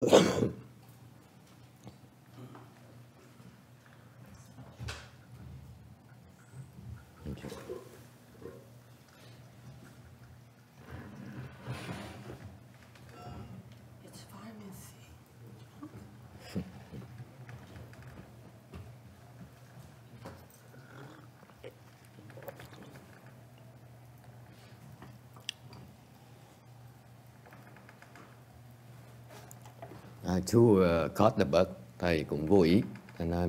I too caught the bug. Thầy cũng vô ý, thành ra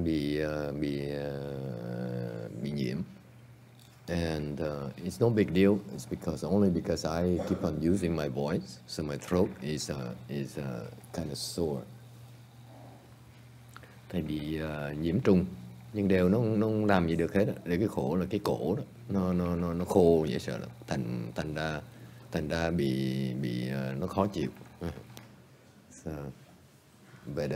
bị nhiễm. And it's no big deal. It's only because I keep on using my voice, so my throat is kind of sore. Thầy bị nhiễm trùng, nhưng đều nó không làm gì được hết. Để cái khổ là cái cổ đó, nó khô vậy sợ lắm. Thành ra bị nó khó chịu. So, but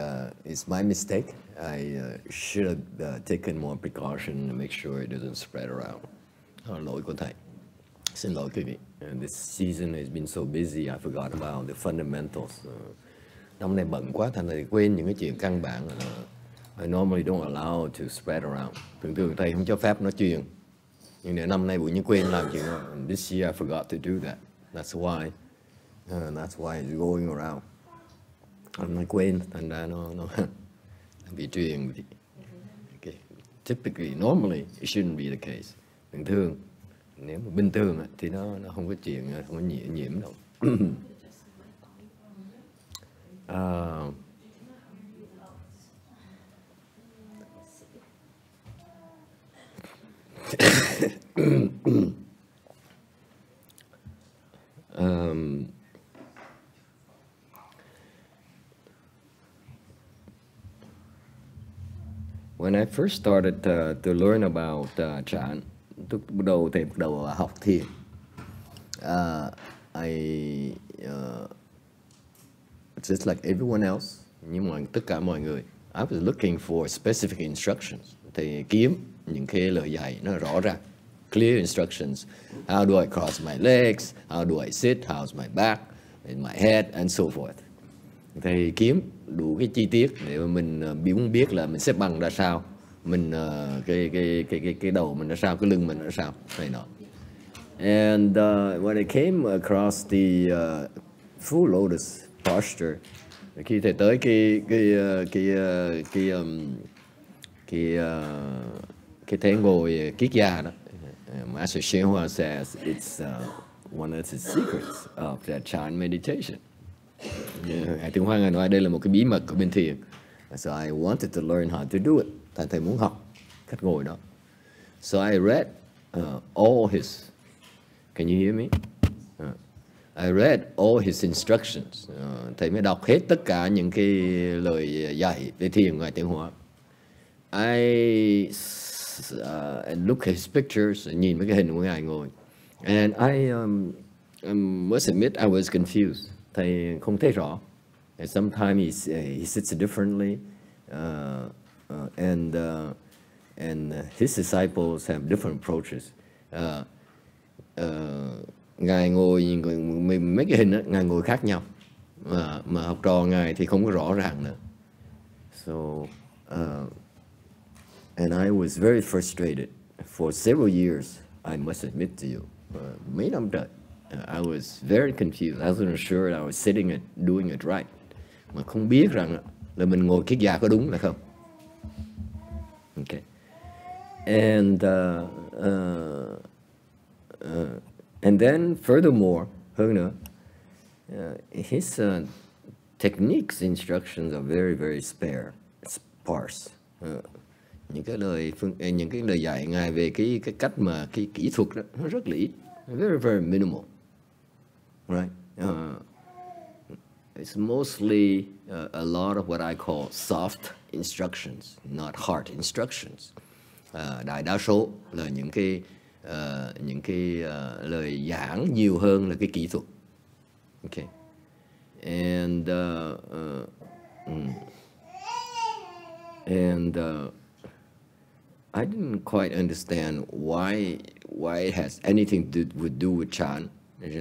it's my mistake. I should have taken more precaution to make sure it doesn't spread around. Lỗi của thầy. Xin lỗi quý vị. This season has been so busy, I forgot about the fundamentals. Năm nay bận quá, thành ra quên những cái chuyện căn bản. I normally don't allow it to spread around. Thường thầy không cho phép nó truyền. Nhưng nếu năm nay bụi như quên làm chuyện đó. This year I forgot to do that. That's why it's going around. Nó quên, thành ra nó bị truyền. Okay. Typically, normally, it shouldn't be the case. Thường, nếu mà bình thường thì nó không có chuyện, không có nhiễm đâu. When I first started to learn about Chan, tôi bắt đầu học thiền. Just like everyone else, như tất cả mọi người, I was looking for specific instructions. Thì kiếm những cái lời dạy nó rõ ràng, clear instructions. How do I cross my legs? How do I sit? How's my back? In my head? And so forth. Thì kiếm đủ cái chi tiết để mà mình muốn biết là mình xếp bằng ra sao, mình cái đầu mình ra sao, cái lưng mình ra sao, này nọ. And when I came across the full lotus posture, khi thầy tới cái thế ngồi kiết già đó, Master YongHua says it's one of the secrets of that Chan meditation. Ngài Thiền Hoa Ngài nói đây là một cái bí mật của bên thiền. So I wanted to learn how to do it. Thầy muốn học cách ngồi đó. So I read all his. Can you hear me? I read all his instructions. Thầy mới đọc hết tất cả những cái lời dạy về thiền Ngài Thiền Hoa. I look at his pictures, nhìn mấy cái hình của Ngài ngồi. And I must admit I was confused. Thầy không thấy rõ. And sometimes he sits differently, and his disciples have different approaches. Ngài ngồi mấy cái hình đó, Ngài ngồi khác nhau, mà học trò Ngài thì không có rõ ràng nữa. So and I was very frustrated for several years. I must admit to you, mấy năm trời. I was very confused. I wasn't sure that I was sitting and doing it right. Mà không biết rằng là mình ngồi kiết già có đúng là không. Okay. And then furthermore, hơn nữa, his techniques, instructions are very, very sparse. Những cái lời dạy Ngài về cái cách mà cái kỹ thuật đó nó rất là ít, very, very minimal. Right? It's mostly a lot of what I call soft instructions, not hard instructions. Đại đa số là những cái lời giảng nhiều hơn là cái kỹ thuật. Okay. And I didn't quite understand why it has anything to do with Chan.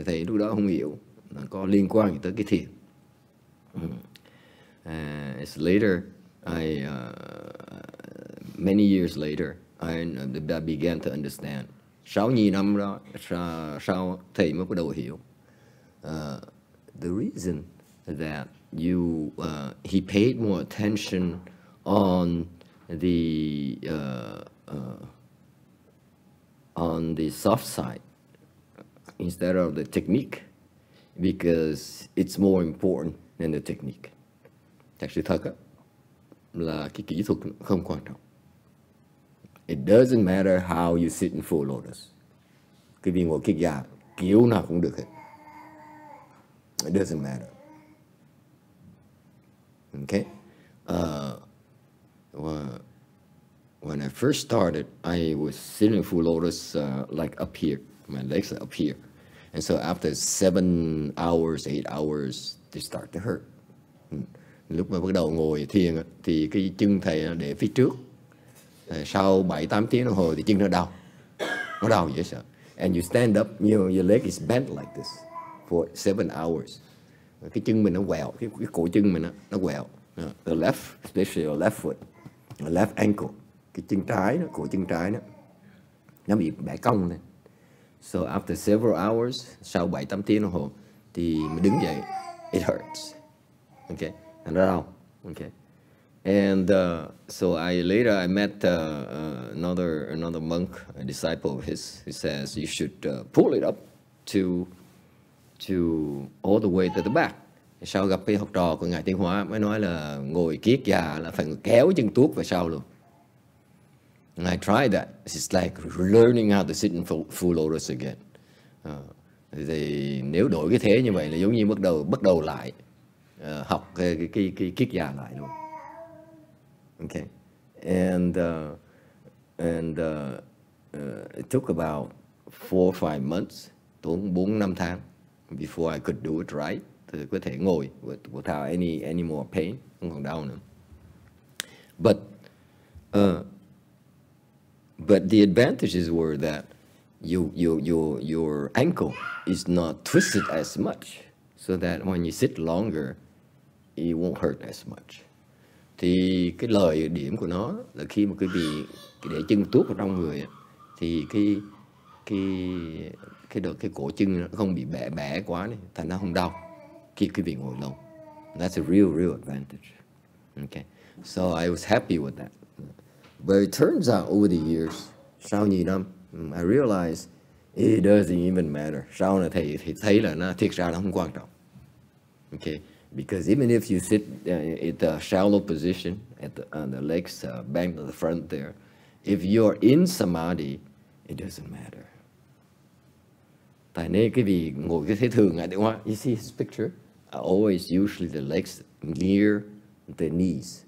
Thầy lúc đó không hiểu nó có liên quan gì tới cái thiền. as later, many years later, I began to understand. Sau nhiều năm đó, sau thầy mới bắt đầu hiểu. The reason that he paid more attention on the soft side instead of the technique, because it's more important than the technique. Thật sự thật á, là cái kỹ thuật không quan trọng. It doesn't matter how you sit in full lotus. Cái việc ngồi kiết già kiểu nào cũng được hết. It doesn't matter. Okay? When I first started, I was sitting in full lotus like up here. My legs are up here. And so after 7 hours, 8 hours, they start to hurt. Lúc mà bắt đầu ngồi thiền thì cái chân thầy để phía trước. Sau 7-8 tiếng đồng hồ thì chân nó đau dễ sợ. And you stand up, your leg is bent like this for 7 hours. Cái chân mình nó quẹo, cái cổ chân mình nó quẹo. The left, especially the left foot, the left ankle, cái chân trái đó, cổ chân trái đó, nó bị bẻ cong lên. So after several hours, sau 7-8 tiếng đồng hồ thì mình đứng dậy, it hurts. Okay, nó đau. Okay. And so I met another monk, a disciple of his, who says you should pull it up to all the way to the back. Sau gặp cái học trò của ngài Tiến Hóa mới nói là ngồi kiết già là phải kéo chân tuốt về sau luôn. And I tried that. It's like learning how to sit in full lotus again. Thì nếu đổi cái thế như vậy là giống như bắt đầu lại học cái kiết già lại luôn. Okay, and it took about 4 or 5 months, tốn 4-5 tháng before I could do it right. Thì có thể ngồi without any more pain, không còn đau nữa. But the advantages were that your ankle is not twisted as much, so that when you sit longer, it won't hurt as much. Thì cái lợi điểm của nó là khi mà quý vị để chân tuốt vào trong người thì cái cổ chân nó không bị bẻ quá này, thành nó không đau khi quý vị ngồi lâu. That's a real advantage. Okay, so I was happy with that. But it turns out over the years, sau nhiều năm, I realized it doesn't even matter. Sau này thầy thấy là thiệt ra nó không quan trọng. Okay. Because even if you sit at a shallow position, on the legs bent to the front there, if you're in samadhi, it doesn't matter. Tại nên cái vì ngồi cái thế thường ngài Tiến Hóa, you see his picture, always usually the legs near the knees.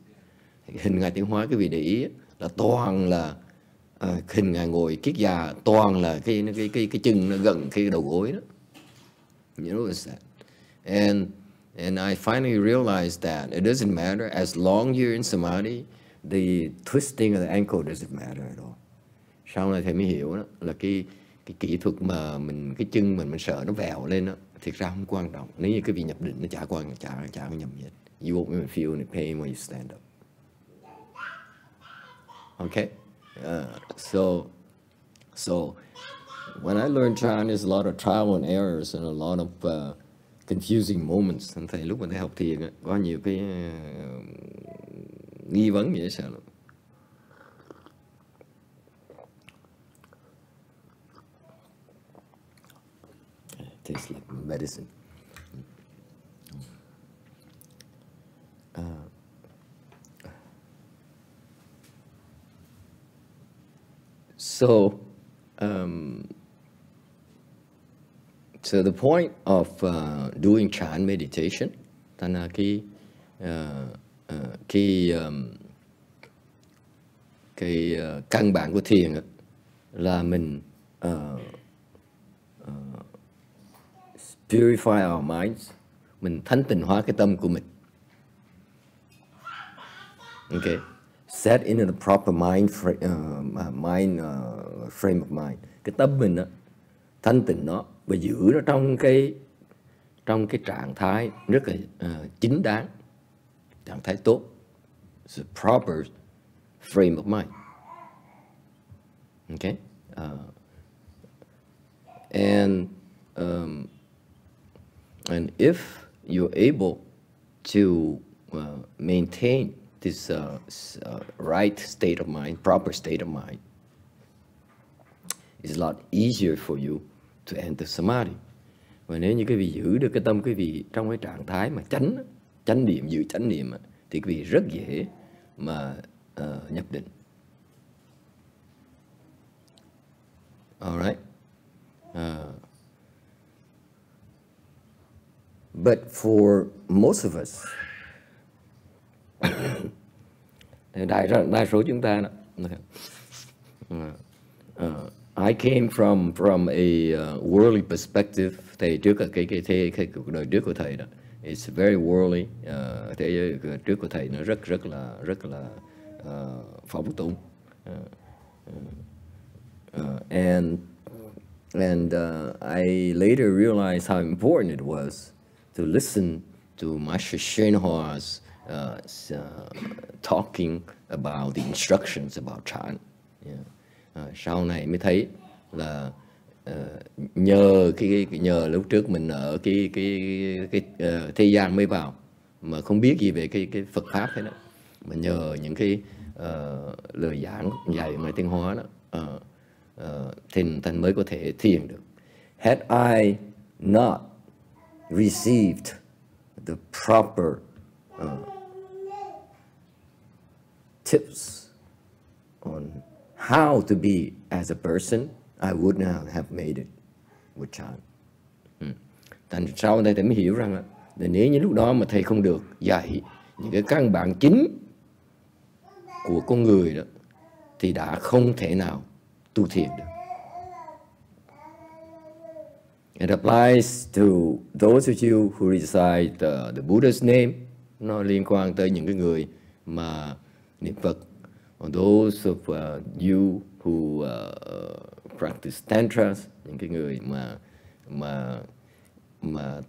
Hình ngài Tiến Hóa cái vị để ý là toàn là hình ngài ngồi kiết già, toàn là cái chân nó gần cái đầu gối đó. You notice that, And I finally realized that it doesn't matter. As long you're in samadhi, the twisting of the ankle doesn't matter at all. Sau này thầy mới hiểu đó, là cái kỹ thuật mà cái chân mình sợ nó vèo lên đó, thiệt ra không quan trọng. Nếu như cái vị nhập định nó chả có nhầm gì hết. You won't even feel any pain when you stand up. Okay? So when I learned Chan, there's a lot of trial and errors and a lot of confusing moments. Thầy lúc mà thầy học thiền có nhiều cái nghi vấn dễ sợ lắm. Tastes like medicine. So the point of doing Chan meditation, thành là cái căn bản của thiền là mình purify our minds, mình thanh tịnh hóa cái tâm của mình. Okay, set into the proper frame of mind. Cái tâm mình đó, thanh tịnh nó và giữ nó trong cái trạng thái rất là chính đáng, trạng thái tốt, it's a proper frame of mind. Okay, and if you're able to maintain this right state of mind, proper state of mind, it's a lot easier for you to enter samadhi. Và nếu như quý vị giữ được cái tâm quý vị trong cái trạng thái mà chánh niệm, giữ chánh niệm, thì quý vị rất dễ mà nhập định. Alright. But for most of us, đa số chúng ta đó, I came from a worldly perspective. Thầy trước cái cuộc đời trước của thầy đó, it's very worldly. Thế giới trước của thầy nó rất là phóng túng. And I later realized how important it was to listen to Master YongHua's talking about the instructions about chant. Sau này mới thấy là nhờ lúc trước mình ở cái thế gian mới vào mà không biết gì về cái Phật pháp thế đó, mà nhờ những cái lời giảng dạy của Ngài Tiên Hóa đó, thành mới có thể thiền được. Had I not received the proper tips on how to be as a person, I would not have made it with chant. Thành sau đây thầy mới hiểu rằng là nếu như lúc đó mà thầy không được dạy những cái căn bản chính của con người đó, thì đã không thể nào tu thiền được. It applies to those of you who recite the Buddha's name. Nó liên quan tới những cái người mà niệm Phật. Or those of you who practice tantras, những cái người mà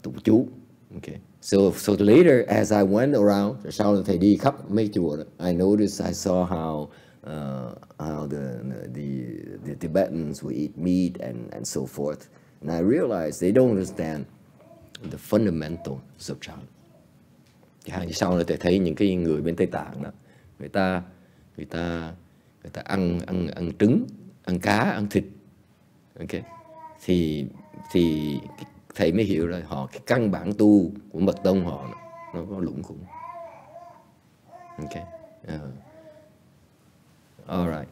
tụng chú. Okay. So later, as I went around, sau thầy đi khắp mấy chùa, I noticed, I saw how the Tibetans would eat meat and so forth, and I realized they don't understand the fundamentals of chant. Sau này thầy thấy những cái người bên Tây Tạng đó, người ta ăn trứng, ăn cá, ăn thịt, okay. Thì thầy mới hiểu là họ cái căn bản tu của mật tông họ nó có lủng khủng. Okay. All right.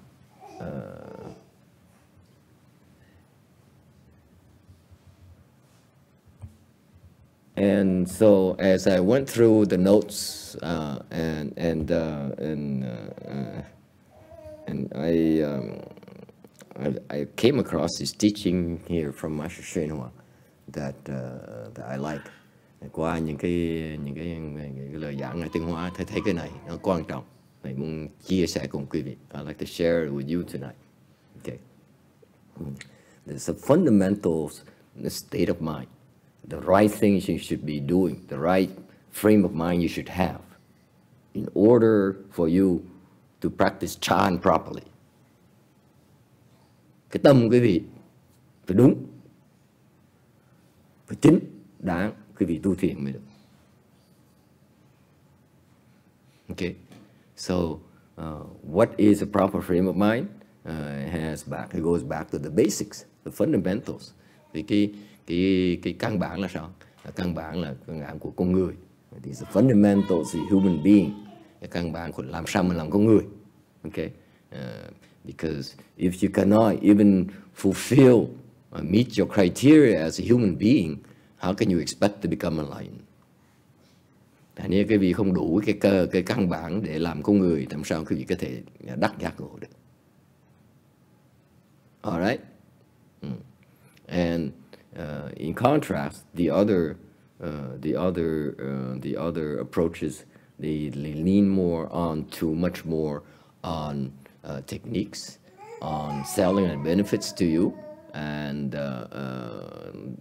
And so as I went through the notes and I came across this teaching here from Master YongHua that I like. Qua những cái lời giảng Ngài Tiên Hóa, thấy cái này nó quan trọng, thầy muốn chia sẻ cùng quý vị. I like to share it with you tonight. Okay. There's a fundamental state of mind, the right things you should be doing, the right frame of mind you should have in order for you to practice chant properly. Cái tâm quý vị phải đúng, phải chính đáng quý vị tu thiền mới được. Okay, so what is a proper frame of mind? It goes back to the basics, the fundamentals. Thì cái căn bản là sao? Căn bản là căn bản của con người. These are fundamentals of human being. Cái căn bản của làm sao mình làm con người. Okay, because if you cannot even fulfill meet your criteria as a human being, how can you expect to become enlightened? Nếu cái vị không đủ cái căn bản để làm con người, làm sao quý vị có thể đắc giác ngộ được? All right. And in contrast, the other approaches, they lean much more on techniques, on selling and benefits to you, and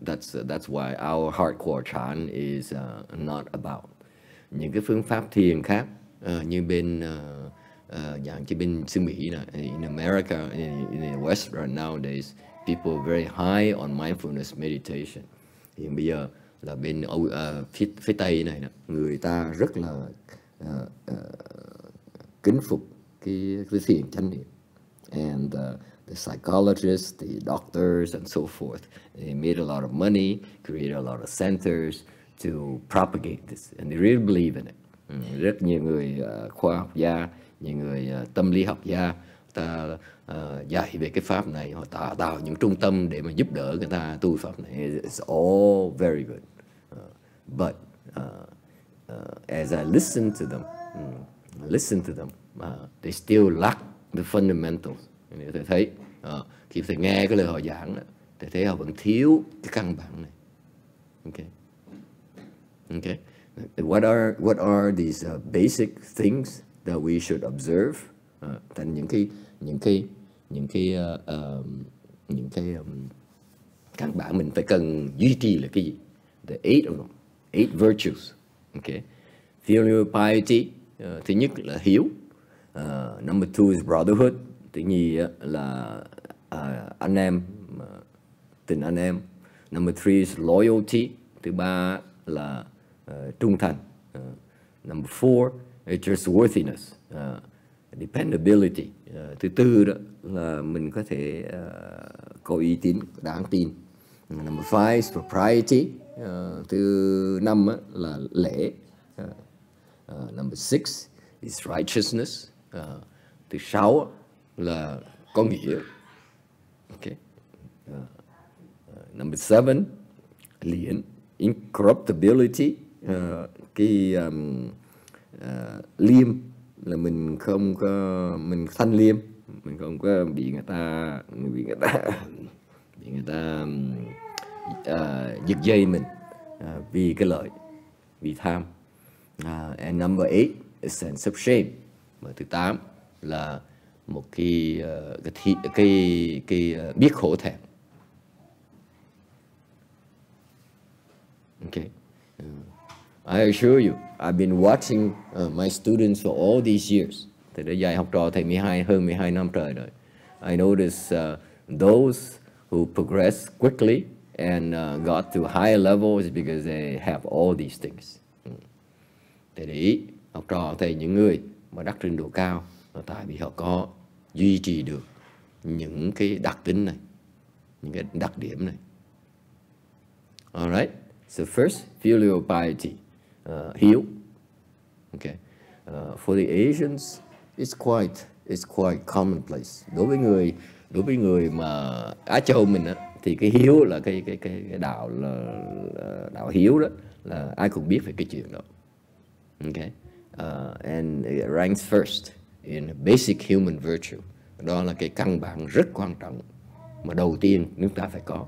that's why our hardcore chant is not about. những cái phương pháp thiền khác, như bên dạng như bên xứ Mỹ nè, in America, in the West right nowadays, people are very high on mindfulness meditation. Hiện bây giờ là bên phía Tây này nè, người ta rất là kính phục cái thiền chánh niệm. And the psychologists, the doctors, and so forth, they made a lot of money, created a lot of centers to propagate this, and they really believe in it. Rất nhiều người khoa học gia, nhiều người tâm lý học gia, ta dạy về cái pháp này, họ tạo những trung tâm để mà giúp đỡ người ta tu pháp này. It's all very good, but as I listen to them, they still lack the fundamentals. Thầy thấy khi thầy nghe cái lời họ giảng đó, thầy thấy họ vẫn thiếu cái căn bản này. Okay. What are these basic things that we should observe? Thành những cái căn bản mình phải cần duy trì là cái gì? The eight virtues. Okay. Filial Piety, thứ nhất là hiếu. Number 2 is Brotherhood. Thứ nhì là anh em, tình anh em. Number 3 is Loyalty. Thứ ba là trung thành. Number 4 is Trustworthiness, Dependability. Thứ tư đó là mình có thể có uy tín, đáng tin. Number 5 is Propriety. Thứ năm là lễ. Number 6 is Righteousness. Thứ 6 là có nghĩa. Okay. Number 7, liễn, Incorruptibility. Liêm là mình không có, mình thanh liêm, mình không có bị người ta giật dây mình vì cái lợi, vì tham. And number 8 is sense of shame. Và thứ 8 là một cái biết khổ thẹn. Okay. I assure you, I've been watching my students for all these years. Thầy đã dạy học trò thầy hơn 12 năm trời rồi. I notice those who progress quickly and got to higher levels because they have all these things. Thầy để ý, học trò thầy những người mà đắc trình độ cao là tại vì họ có duy trì được những cái đặc tính này, những cái đặc điểm này. Alright, so first, filial piety, hiếu. Okay, for the Asians, it's quite commonplace. Đối với người mà Á Châu mình á, thì cái hiếu là cái đạo là đạo hiếu đó, là ai cũng biết về cái chuyện đó. Okay, and it ranks first in basic human virtue. Đó là cái căn bản rất quan trọng mà đầu tiên chúng ta phải có.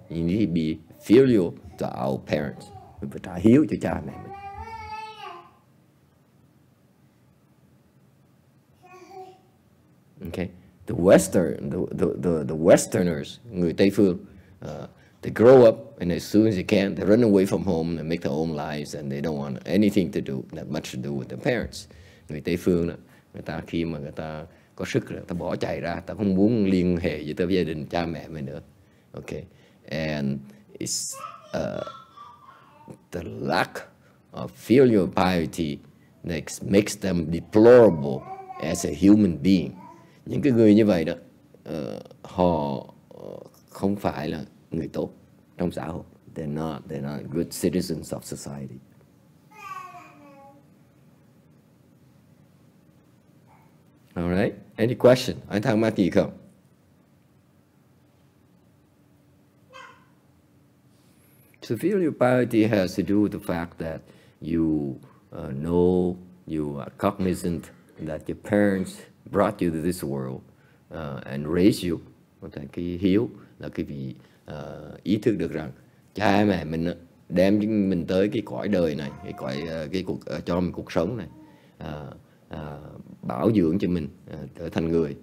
You need to be filial to our parents. Mình phải trả hiếu cho cha mẹ mình. Okay, the Westerners, người Tây phương, they grow up and as soon as they can, they run away from home and make their own lives and they don't want anything to do, that much to do with their parents. Người Tây phương đó, người ta khi mà người ta có sức rồi, ta bỏ chạy ra, ta không muốn liên hệ với gia đình cha mẹ mình nữa. Okay, and it's the lack of filial piety that makes them deplorable as a human being. Những cái người như vậy đó, họ không phải là người tốt trong xã hội. They're not good citizens of society. All right. Any question? Anh thắc mắc gì không? So filial piety has to do with the fact that you know, you are cognizant that your parents brought you to this world and raised you. Cái hiếu là cái vị ý thức được rằng cha mẹ mình đem mình tới cái cõi đời này, cho mình cuộc sống này, bảo dưỡng cho mình trở thành người.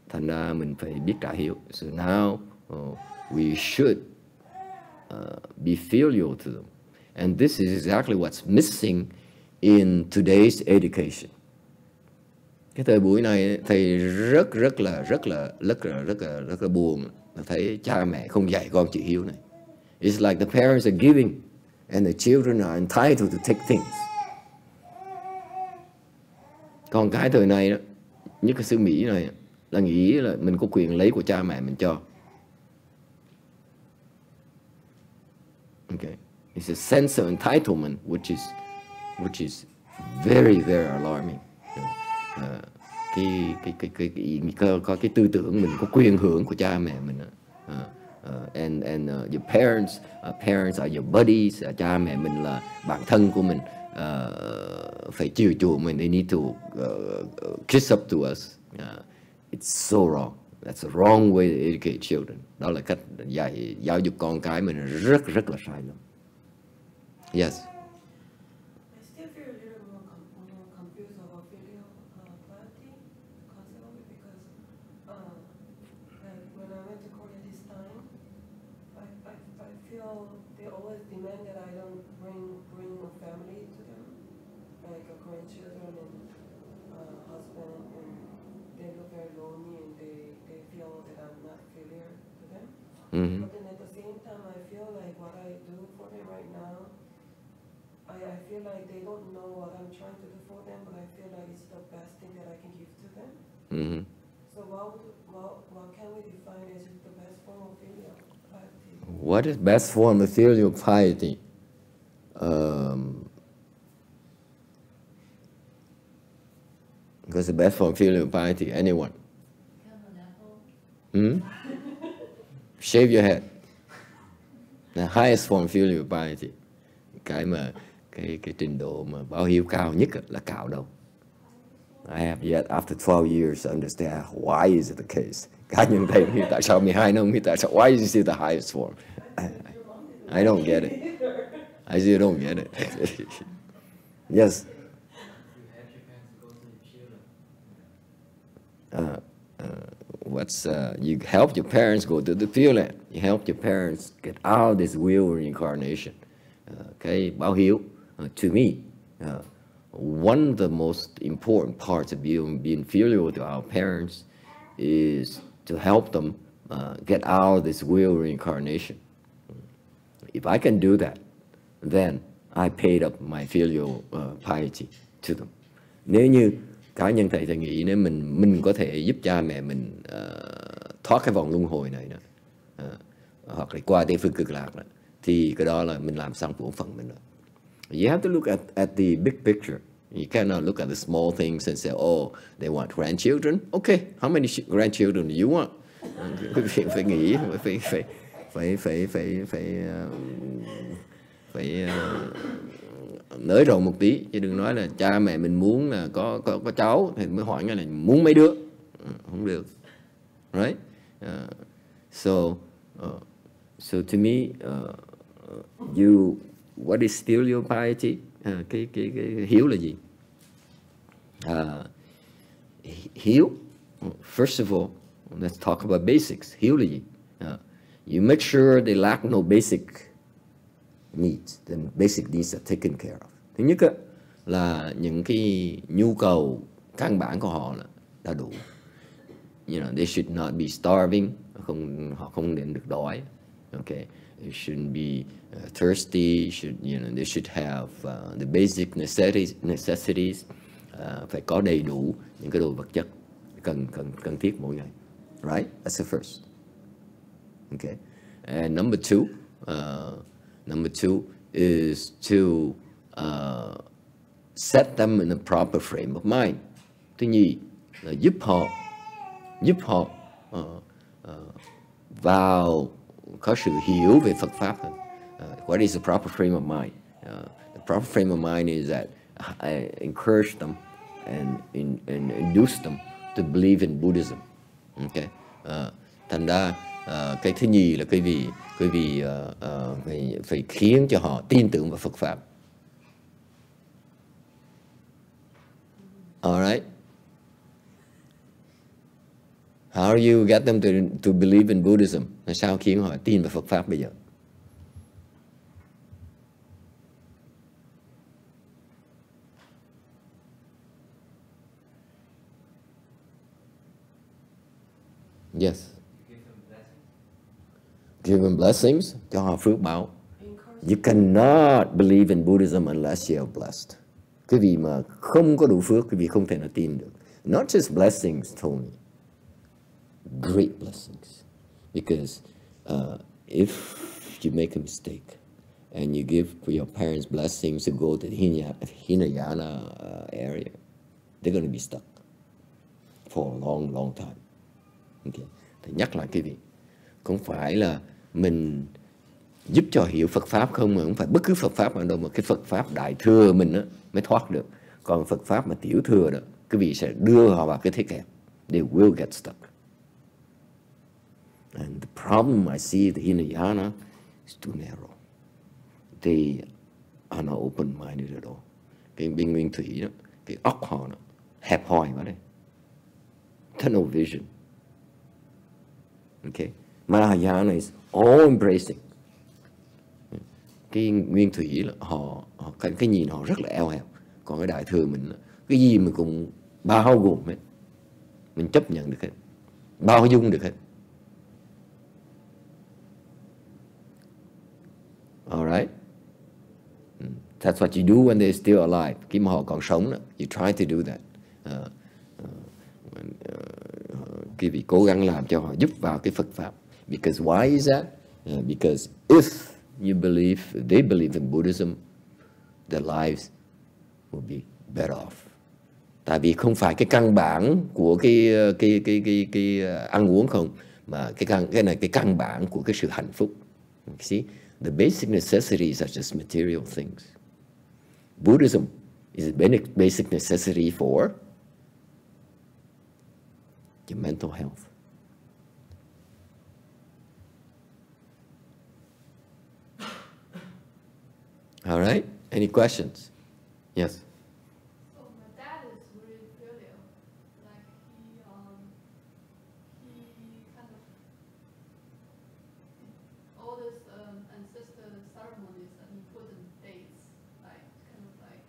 Thành ra mình phải biết trả hiếu. So now we should be filial to them. And this is exactly what's missing in today's education. Cái thời buổi này thầy rất là buồn thấy cha mẹ không dạy con chữ hiếu này. It's like the parents are giving and the children are entitled to take things. Còn cái thời này đó, nhất cái xứ Mỹ này là nghĩ là mình có quyền lấy của cha mẹ mình cho. Okay. It's a sense of entitlement which is very alarming. Có cái tư tưởng mình có quyền hưởng của cha mẹ mình. And your parents are your buddies. Cha mẹ mình là bạn thân của mình. Phải chiều chuộng mình. They need to kiss up to us. It's so wrong. That's a wrong way to educate children. Đó là cách giáo dục con cái mình rất là sai lầm. Yes. I still feel a little more confused about filial piety concept of it because, like when I went to Korea this time, I feel they always demand that I don't bring a family to them, like a grandchildren and husband, and they look very lonely and they feel that I'm not filial to them. Mm-hmm. But then at the same time, I feel like what I do for them right now, I feel like they don't know what I'm trying to do for them, but I feel like it's the best thing that I can give to them. Mm-hmm. So what can we define as the best form of filial piety? What is best form of filial piety? Because the best form of filial piety, anyone? Shave your head. The highest form of filial piety. Cái trình độ mà báo hiếu cao nhất là cạo đầu. I have yet after 12 years to understand why is it the case. Cá nhân thầy tại sao 12 năm tại sao why is it the highest form? I don't get it. I still don't get it. Yes. You help your parents go to the Pure Land. You help your parents get out of this wheel reincarnation. Cái báo hiếu, to me, one of the most important parts of being filial to our parents is to help them get out of this wheel reincarnation. If I can do that, then I paid up my filial piety to them. Nếu như cá nhân thầy nghĩ nếu mình có thể giúp cha mẹ mình thoát cái vòng luân hồi này đó, hoặc là qua Tây phương cực lạc đó, thì cái đó là mình làm xong bổn phận mình rồi. You have to look at the big picture. You cannot look at the small things and say, oh, they want grandchildren. Okay, how many grandchildren do you want? Phải nghĩ, phải nới rộng một tí, chứ đừng nói là cha mẹ mình muốn là có cháu thì mới hỏi ngay là muốn mấy đứa, không được, right? So to me, what is filial piety? Cái hiếu là gì? Hiếu, first of all, let's talk about basics. Hiếu là gì? You make sure they lack no basic needs, then basic needs are taken care of. Thứ nhất là những cái nhu cầu căn bản của họ là đủ. You know, they should not be starving, họ không nên được đói. Okay, they shouldn't be thirsty. They should have the basic necessities. Phải có đầy đủ những cái đồ vật chất cần thiết mỗi ngày. Right? That's the first. Okay, and number two is to set them in a proper frame of mind. Thứ nhì là giúp họ vào có sự hiểu về Phật pháp hơn. What is the proper frame of mind? The proper frame of mind is that I encourage them and induce them to believe in Buddhism. Okay. Thành ra cái thứ nhì là cái vì phải khiến cho họ tin tưởng vào Phật pháp. All right. How do you get them to believe in Buddhism? Là sao khiến họ tin vào Phật pháp bây giờ? Yes. Give them blessings, cho họ phước báo. You cannot believe in Buddhism unless you are blessed. Cái vị mà không có đủ phước, cái vị không thể nào tin được. Not just blessings, Tony. Great blessings. Because if you make a mistake and you give your parents blessings to go to the Hinayana area, they're going to be stuck for a long, long time. Okay. Thì nhắc lại cái vị, không phải là mình giúp cho hiểu Phật Pháp không, mà không phải bất cứ Phật Pháp nào đâu, mà cái Phật Pháp đại thừa mình á mới thoát được. Còn Phật Pháp mà tiểu thừa đó, cái vị sẽ đưa họ vào cái thế kẹt. They will get stuck. And the problem I see the Hinayana is too narrow. They are not open-minded at all. Cái bên Nguyên Thủy đó, cái óc họ nó hẹp hòi quá đây. Tunnel vision. Okay. Mahayana is all embracing. Cái Nguyên Thủy là họ cái nhìn họ rất là eo hẹp. Còn cái đại thừa mình, cái gì mình cũng bao gồm hết, mình chấp nhận được hết, bao dung được hết. Alright, that's what you do when they're still alive. Khi mà họ còn sống đó, you try to do that. Quý vị cố gắng làm cho họ giúp vào cái Phật Pháp. Because why is that? Because if you believe, they believe in Buddhism, their lives will be better off. Tại vì không phải cái căn bản của cái ăn uống không, mà cái này cái căn bản của cái sự hạnh phúc. You see, the basic necessities are just material things. Buddhism is a basic necessity for your mental health. All right. Any questions? Yes. So my dad is really filial. Like he kind of all this ancestor ceremonies that he put in dates, like kind of like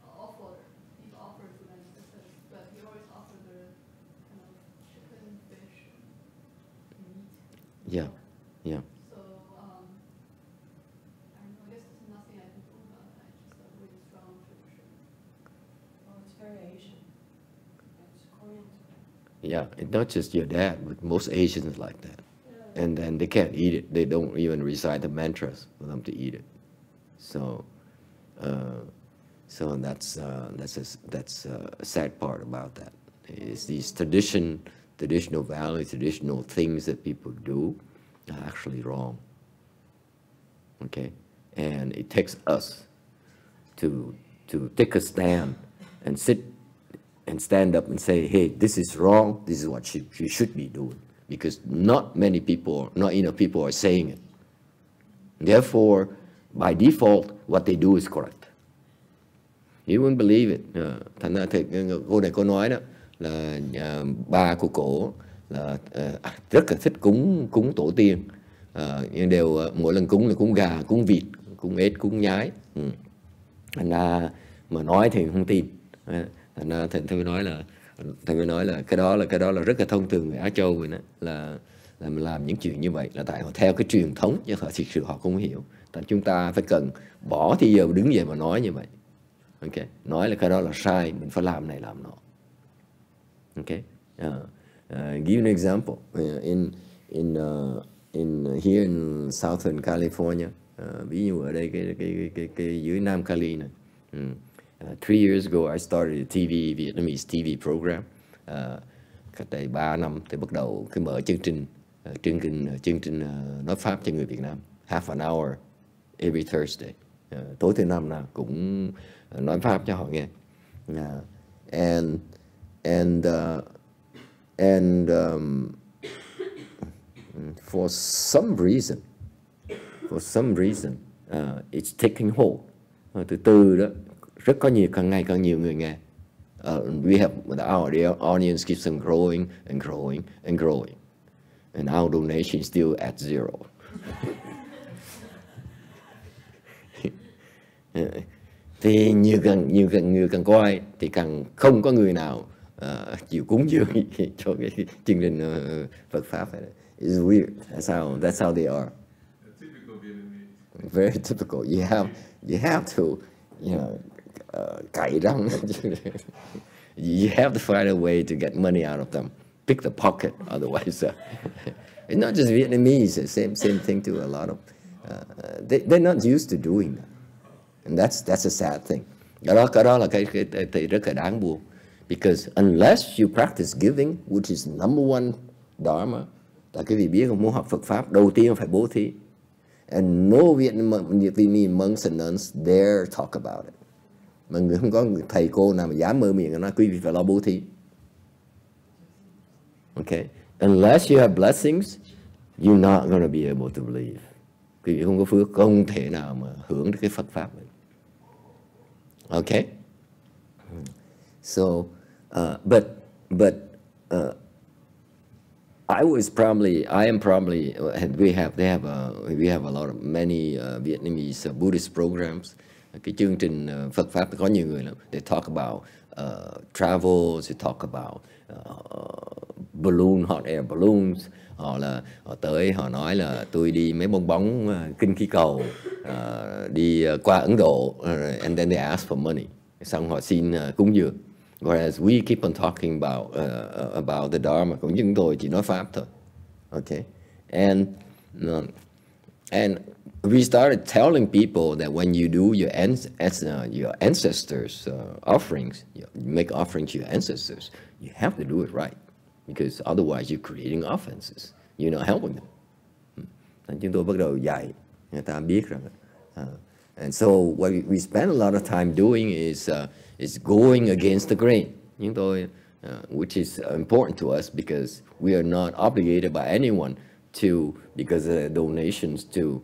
offer. He offers to ancestors, but he always offered the kind of chicken, fish, meat. Yeah. Yeah. Yeah, it's not just your dad, but most Asians like that. Yeah. And then they can't eat it. They don't even recite the mantras for them to eat it. So, that's a sad part about that. It's these traditional values, traditional things that people do are actually wrong. Okay, and it takes us to take a stand and stand up and say, hey, this is wrong, this is what you should be doing. Because not enough people are saying it. Therefore, by default, what they do is correct. You wouldn't believe it. Thành ra thì cô này có nói đó là ba của cổ là rất là thích cúng tổ tiên. Nhưng đều mỗi lần cúng là cúng gà, cúng vịt, cúng ếch, cúng nhái. Thành ra mà nói thì không tin. Thành ra thầy nói là cái đó là rất là thông thường người Á Châu vậy đó, là mình làm những chuyện như vậy là tại họ theo cái truyền thống, chứ thật sự họ không hiểu. Tại chúng ta phải cần bỏ thì giờ đứng dậy mà nói như vậy. Okay. Nói là cái đó là sai, mình phải làm này làm nọ. Okay. Give an example. Here in Southern California, ví dụ ở đây cái dưới Nam Cali này. 3 years ago, I started a Vietnamese TV program. Cách đây 3 năm thì bắt đầu mở chương trình nói Pháp cho người Việt Nam. Half an hour every Thursday. Tối thứ năm nào cũng nói Pháp cho họ nghe. For some reason, it's taking hold. Từ từ đó, càng ngày càng nhiều người nghe. Our audience keeps on growing and growing and growing. And our donation is still at zero. Thì nhiều càng coi thì càng không có người nào chịu cúng dường cho cái chương trình Phật pháp này. It's weird. That's how they are. Typical Vietnamese. Very typical. You have to, cạy răng. You have to find a way to get money out of them. Pick the pocket, otherwise. It's not just Vietnamese. Same thing to a lot of. They're not used to doing that, and that's a sad thing. Cái đó là cái rất là đáng buồn. Because unless you practice giving, which is number one Dharma, là cái vị biết không, muốn học Phật pháp đầu tiên phải bố thí. And no Vietnamese monks and nuns dare talk about it. Mà người không có thầy cô nào mà dám mơ miệng nói quý vị phải lo bố thí. Okay, unless you have blessings, you're not going to be able to believe. Quý vị không có phước, không thể nào mà hưởng được cái Phật pháp này. Okay, so but I am probably, and we have a lot of many Vietnamese Buddhist programs. Cái chương trình Phật pháp có nhiều người lắm. They talk about travel, they talk about hot air balloons. Họ tới họ nói là tôi đi mấy bong bóng kinh khí cầu, đi qua Ấn Độ, and then they ask for money. Xong họ xin cúng dường. Whereas we keep on talking about the Dharma. Còn chúng tôi chỉ nói pháp thôi. Okay, and we started telling people that when you do your ancestors' offerings, you make offerings to your ancestors, you have to do it right, because otherwise you're creating offenses. You're not helping them. Chúng tôi bắt đầu dạy người ta biết rằng. And so what we spend a lot of time doing is going against the grain. Chúng tôi, which is important to us because we are not obligated by anyone because of the donations to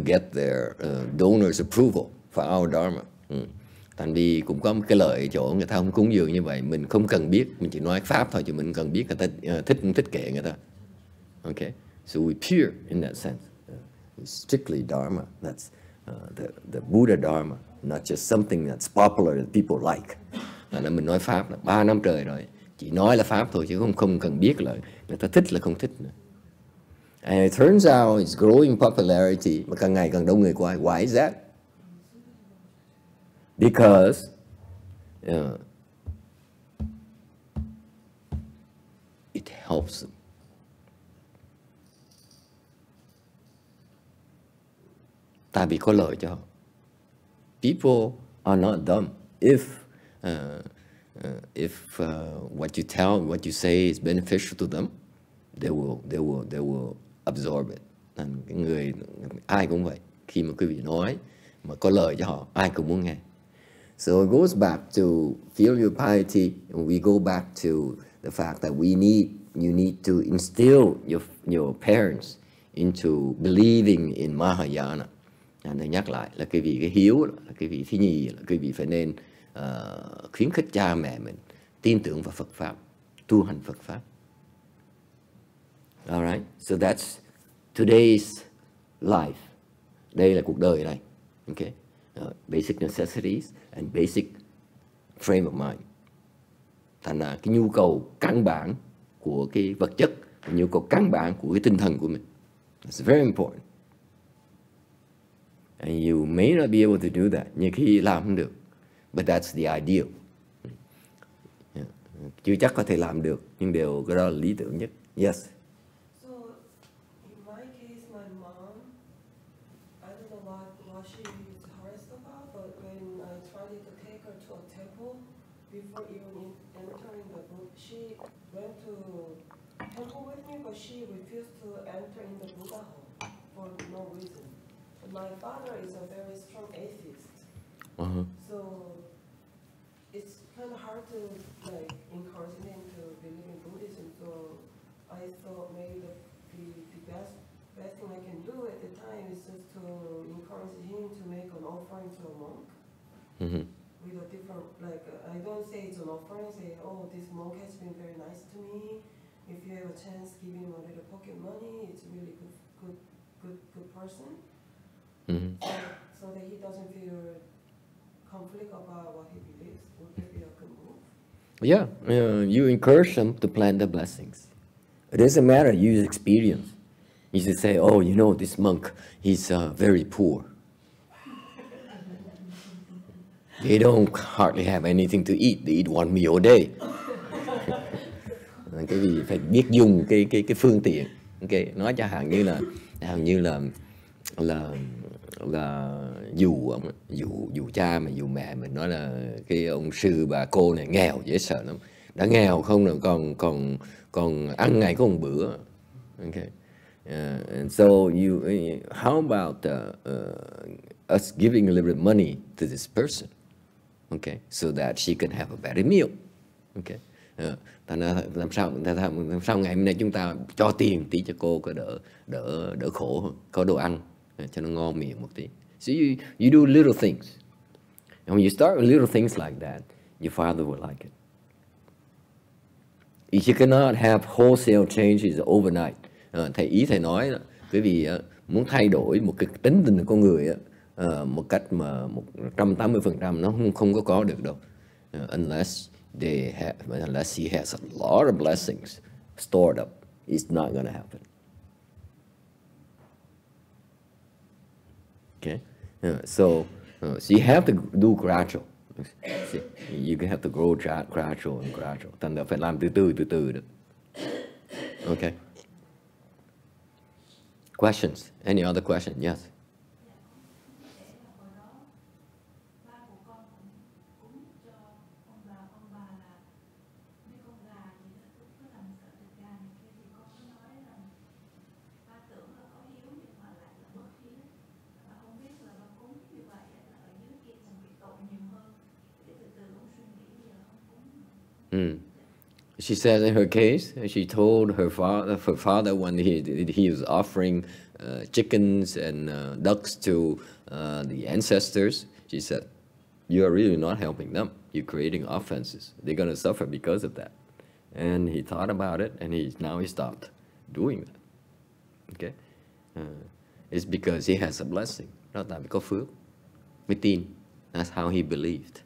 get their donors' approval for our Dharma. Thành vì cũng có một cái lợi chỗ người ta không cúng dường như vậy, mình không cần biết, mình chỉ nói pháp thôi, chứ mình cần biết người ta thích không thích kệ người ta. Okay, so we're pure in that sense. Strictly Dharma. That's the Buddha Dharma, not just something that's popular that people like. Là mình nói pháp là 3 năm trời rồi, chỉ nói là pháp thôi chứ không cần biết là người ta thích là không thích nữa. And it turns out it's growing popularity, mà càng ngày càng đông người qua. Why is that? Because it helps them. Tại vì có lợi cho họ. People are not dumb. If what you tell, what you say is beneficial to them, they will absorb it. Cái người ai cũng vậy. Khi mà quý vị nói mà có lợi cho họ, ai cũng muốn nghe. So it goes back to filial piety, and we go back to the fact that you need to instill your parents into believing in Mahayana. Nên nhắc lại là cái vị cái hiếu, là cái vị thứ nhì, là cái vị phải nên khuyến khích cha mẹ mình tin tưởng vào Phật pháp, tu hành Phật pháp. Alright, so that's today's life. Đây là cuộc đời này. Okay, basic necessities and basic frame of mind. Thành là cái nhu cầu căn bản của cái vật chất, cái nhu cầu căn bản của cái tinh thần của mình. It's very important. And you may not be able to do that. Nhiều khi làm không được. But that's the ideal. Chưa chắc có thể làm được, nhưng điều cái đó là lý tưởng nhất. Yes. So, in my case, my mom, I don't know what she is harassed about, but when I tried to take her to a temple, before even entering the book, she went to temple with me, but she refused to enter in the Buddha hall for no reason. My father is a very strong atheist, so it's kind of hard to encourage him to believe in Buddhism. So I thought maybe the best thing I can do at the time is just to encourage him to make an offering to a monk with a different, I don't say it's an offering. Say, oh, this monk has been very nice to me. If you have a chance, give him a little pocket money. It's a really good person. So that he doesn't feel conflict about what he believes, would that be a good move? Yeah, you encourage them to plant the blessings. It doesn't matter, use experience. You should say, oh, you know, this monk, he's very poor. They don't hardly have anything to eat. They eat one meal a day. Cái gì phải biết dùng cái phương tiện. Okay. Nói chẳng hạn như là dù cha mà dù mẹ mình nói là cái ông sư bà cô này nghèo dễ sợ lắm. Đã nghèo không là còn ăn ngày có một bữa. Okay. And so how about us giving a little bit money to this person? Okay, so that she can have a better meal. Okay, làm sao ngày hôm nay chúng ta cho tiền tí cho cô có đỡ khổ, có đồ ăn cho nó ngon miệng một tí. So you do little things, and when you start with little things like that, your father will like it. You cannot have wholesale changes overnight. Thầy nói là bởi vì muốn thay đổi một cái tính tình của con người một cách mà 180% nó không có được đâu. Unless he has a lot of blessings stored up, it's not going to happen. Okay, so you have to do gradual. You have to grow gradual. Thành ra phải làm từ từ được. Okay. Questions? Any other question? Yes. She says in her case, she told her father when he was offering chickens and ducks to the ancestors, she said, "You are really not helping them. You're creating offenses. They're going to suffer because of that." And he thought about it, and now he stopped doing that. Okay, it's because he has a blessing. Đó tại vì có phước, mới tin. That's how he believed.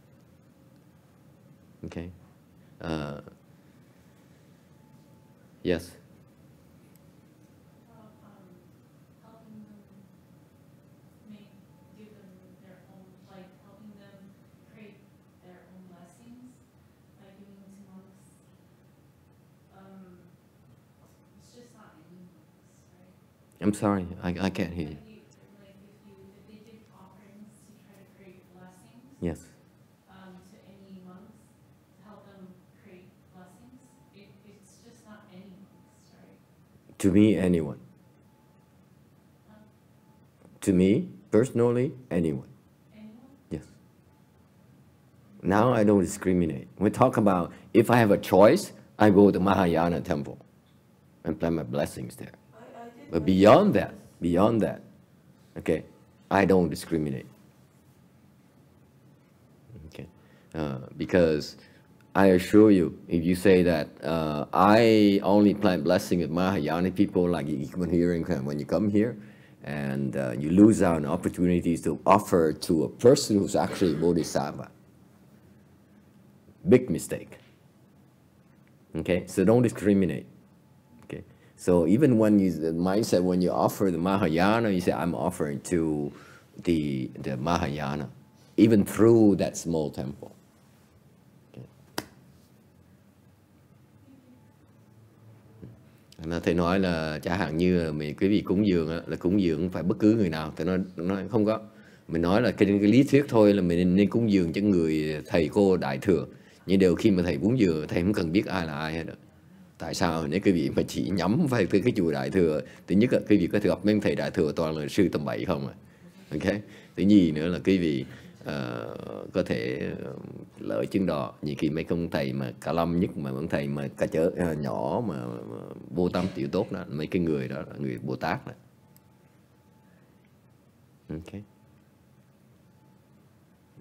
Okay. Yes. Helping them give them their own, like helping them create their own blessings, like giving them to monks. It's just not any monks, right? I'm sorry, I can't hear you. Like if they give offerings to try to create blessings. Yes. To any monks to help them create blessings, it's just not any monks, right? To me, anyone. To me, personally, anyone. Anyone? Yes. Now I don't discriminate. We talk about if I have a choice, I go to Mahayana temple and plant my blessings there. But beyond that, okay, I don't discriminate. Okay, because I assure you, if you say that I only plant blessing at Mahayana people, like you've been hearing when you come here, and you lose out on opportunities to offer to a person who's actually Bodhisattva. Big mistake. Okay, so don't discriminate. Okay, so even when the mindset when you offer the Mahayana, you say I'm offering to the Mahayana, even through that small temple. Thầy nói là chẳng hạn như là quý vị cúng dường là cúng dường không phải bất cứ người nào. Thầy nói không có. Mình nói là cái lý thuyết thôi là mình nên cúng dường cho người thầy cô đại thừa. Nhưng đều khi mà thầy cúng dường, thầy không cần biết ai là ai hết rồi. Tại sao nếu quý vị mà chỉ nhắm vào cái chùa đại thừa, thứ nhất là quý vị có thể gặp mấy thầy đại thừa toàn là sư tầm bậy không à. Ok. Thứ nhì nữa là quý vị có thể lợi chứng đò. Nhiều khi mấy ông thầy mà cả lâm nhất mà ông thầy mà cả chớ nhỏ mà vô tâm tiểu tốt đó, mấy cái người đó là người Bồ Tát đó. Okay.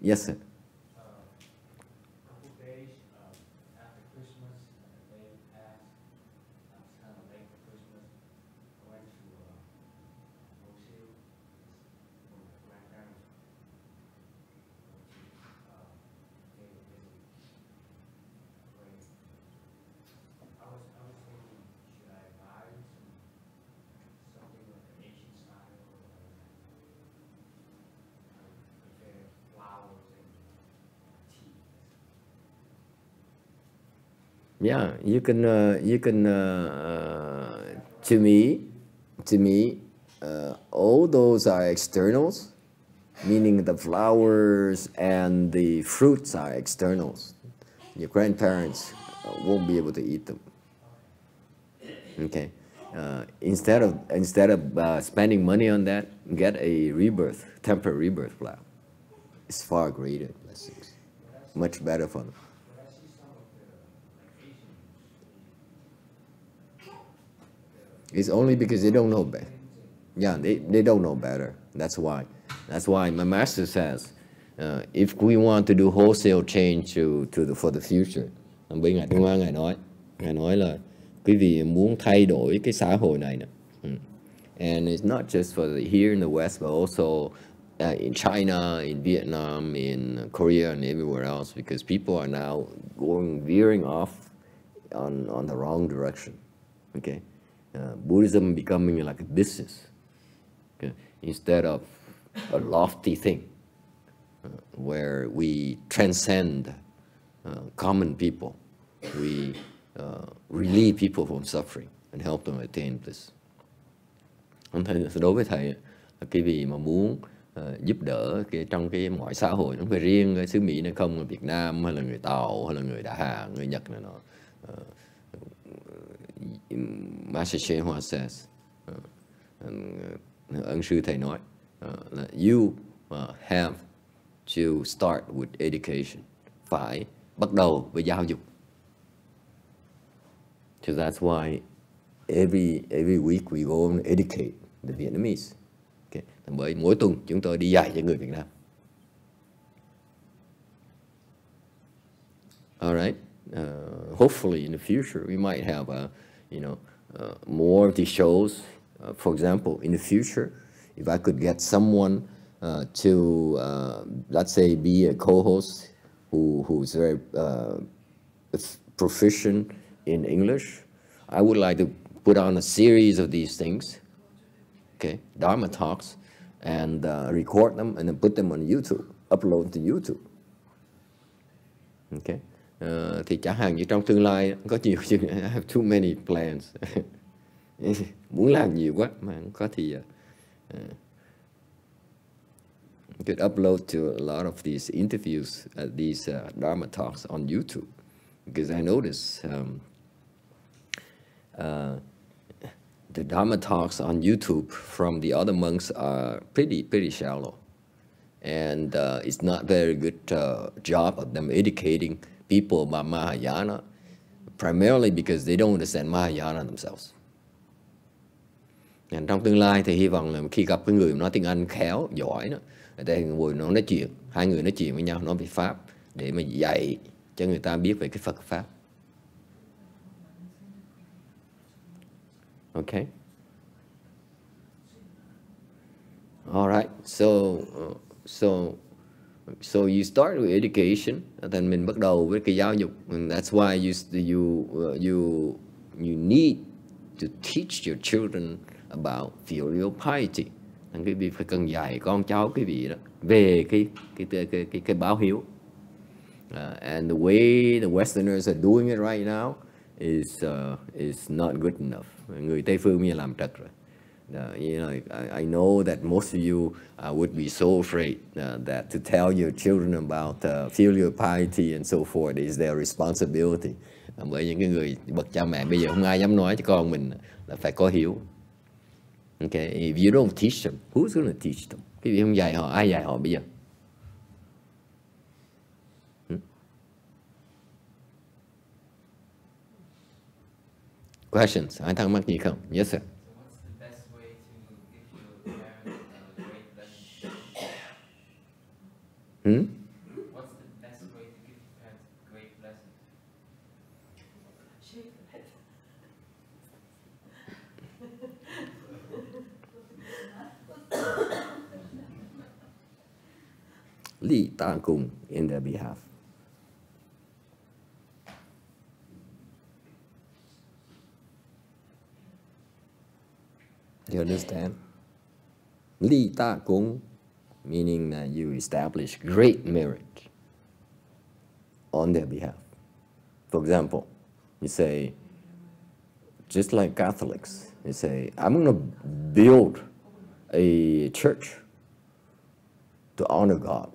Yes sir. Yeah, you can to me, all those are externals, meaning the flowers and the fruits are externals. Your grandparents won't be able to eat them. Okay, instead of spending money on that, get a rebirth, temporary rebirth flower. It's far greater blessings, much better for them. It's only because they don't know better. Yeah, they don't know better. That's why. That's why my master says, if we want to do wholesale change for the future, bên ngài Trung Hoa ngài nói là quý vị muốn thay đổi cái xã hội này nè. And it's not just for here in the West, but also in China, in Vietnam, in Korea, and everywhere else, because people are now veering off on the wrong direction. Okay. Buddhism becoming like a business, okay, instead of a lofty thing where we transcend common people, we relieve people from suffering and help them attain bliss. Đối với thầy, cái vị mà muốn giúp đỡ trong cái mọi xã hội, không phải riêng cái xứ Mỹ này không, là Việt Nam hay là người Tàu hay là người Đà Hà, người Nhật này nọ. Master YongHua says, ân sư thầy nói, you have to start with education. Phải bắt đầu với giáo dục. So that's why every week we go and educate the Vietnamese. Okay. Bởi mỗi tuần chúng tôi đi dạy cho người Việt Nam. All right. Hopefully in the future we might have more of these shows. For example, in the future, if I could get someone to let's say be a co-host who's very proficient in English, I would like to put on a series of these things, okay, Dharma talks, and record them and then put them on YouTube, upload to YouTube. Okay. Thì chẳng hạn như trong tương lai có nhiều chuyện, I have too many plans. Muốn làm nhiều quá mà không có thì could upload to a lot of these interviews, these Dharma talks on YouTube, because I notice the Dharma talks on YouTube from the other monks are pretty shallow, and it's not very good job of them educating people about Mahayana, primarily because they don't understand Mahayana themselves. And trong tương lai thì hy vọng là khi gặp cái người nói tiếng Anh khéo, giỏi đó, để ngồi nó nói chuyện, hai người nói chuyện với nhau, nói về Pháp, để mà dạy cho người ta biết về cái Phật Pháp. Okay. All right. So you start with education, then mình bắt đầu với cái giáo dục. And that's why you need to teach your children about filial piety. Anh quý vị phải cần dạy con cháu quý vị đó về cái báo hiếu. And the way the Westerners are doing it right now is not good enough. Người Tây phương bây giờ làm trật rồi. I know that most of you would be so afraid that to tell your children about filial piety and so forth is their responsibility. Bởi những cái người bậc cha mẹ bây giờ không ai dám nói cho con mình là phải có hiếu. Okay, if you don't teach them, who's going to teach them? Cái gì không dạy họ, ai dạy họ bây giờ? Questions? Ai thắc mắc gì không? Yes, sir. What's the best way to give your parents great blessings? Li ta cùng in their behalf. You understand? Li ta cùng, meaning that you establish great merit on their behalf. For example, You say, just like Catholics, you say, I'm going to build a church to honor God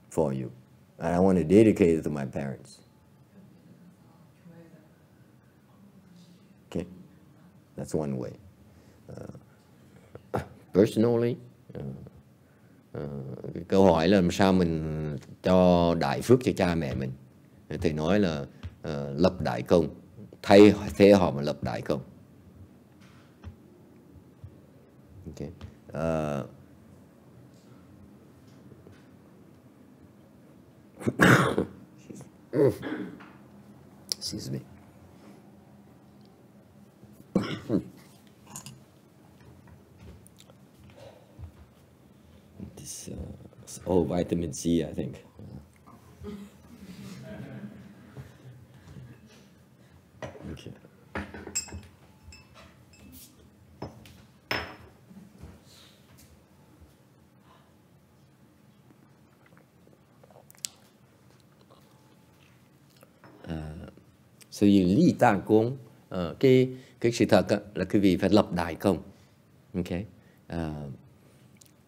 for you. And I want to dedicate it to my parents. Okay, that's one way. Personally, cái câu hỏi là làm sao mình cho đại phước cho cha mẹ mình. Thầy nói là lập đại công, thay thế họ mà lập đại công. Okay. Excuse me. This vitamin C, I think. Okay. So you ly ta công, cái sự thật là quý vị phải lập đại công, okay,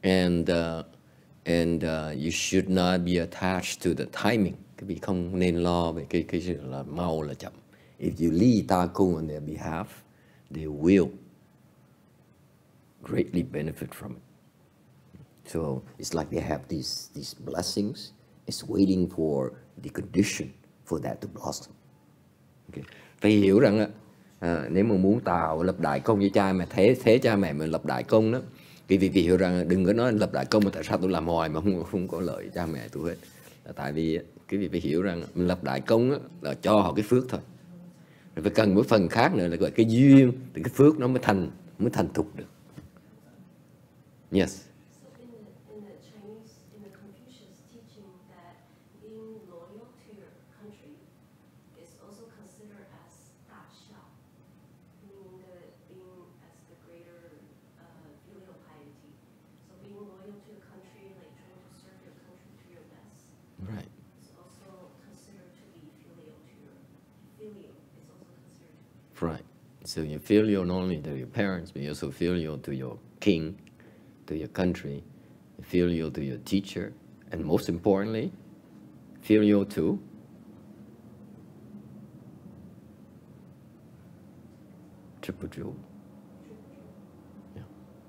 and you should not be attached to the timing. Quý vị không nên lo về cái sự là mau là chậm. If you ly ta công on their behalf, they will greatly benefit from it. So it's like they have these blessings. It's waiting for the condition for that to blossom. Okay. Phải hiểu rằng nếu mà muốn lập đại công với cha mẹ, thế cha mẹ mình lập đại công đó, vì hiểu rằng đừng có nói lập đại công mà tại sao tôi làm hoài mà không có lợi cha mẹ tôi hết. Là tại vì quý vị phải hiểu rằng mình lập đại công đó, là cho họ cái phước thôi. Rồi phải cần một phần khác nữa là gọi cái duyên, thì cái phước nó mới thành thục được. Yes. Right. It's also considered to be filial to your filial. It's also considered to be. Right. So you're filial not only to your parents, but you're also filial to your king, to your country, filial to your teacher, and most importantly, filial to triple jewel. Yeah.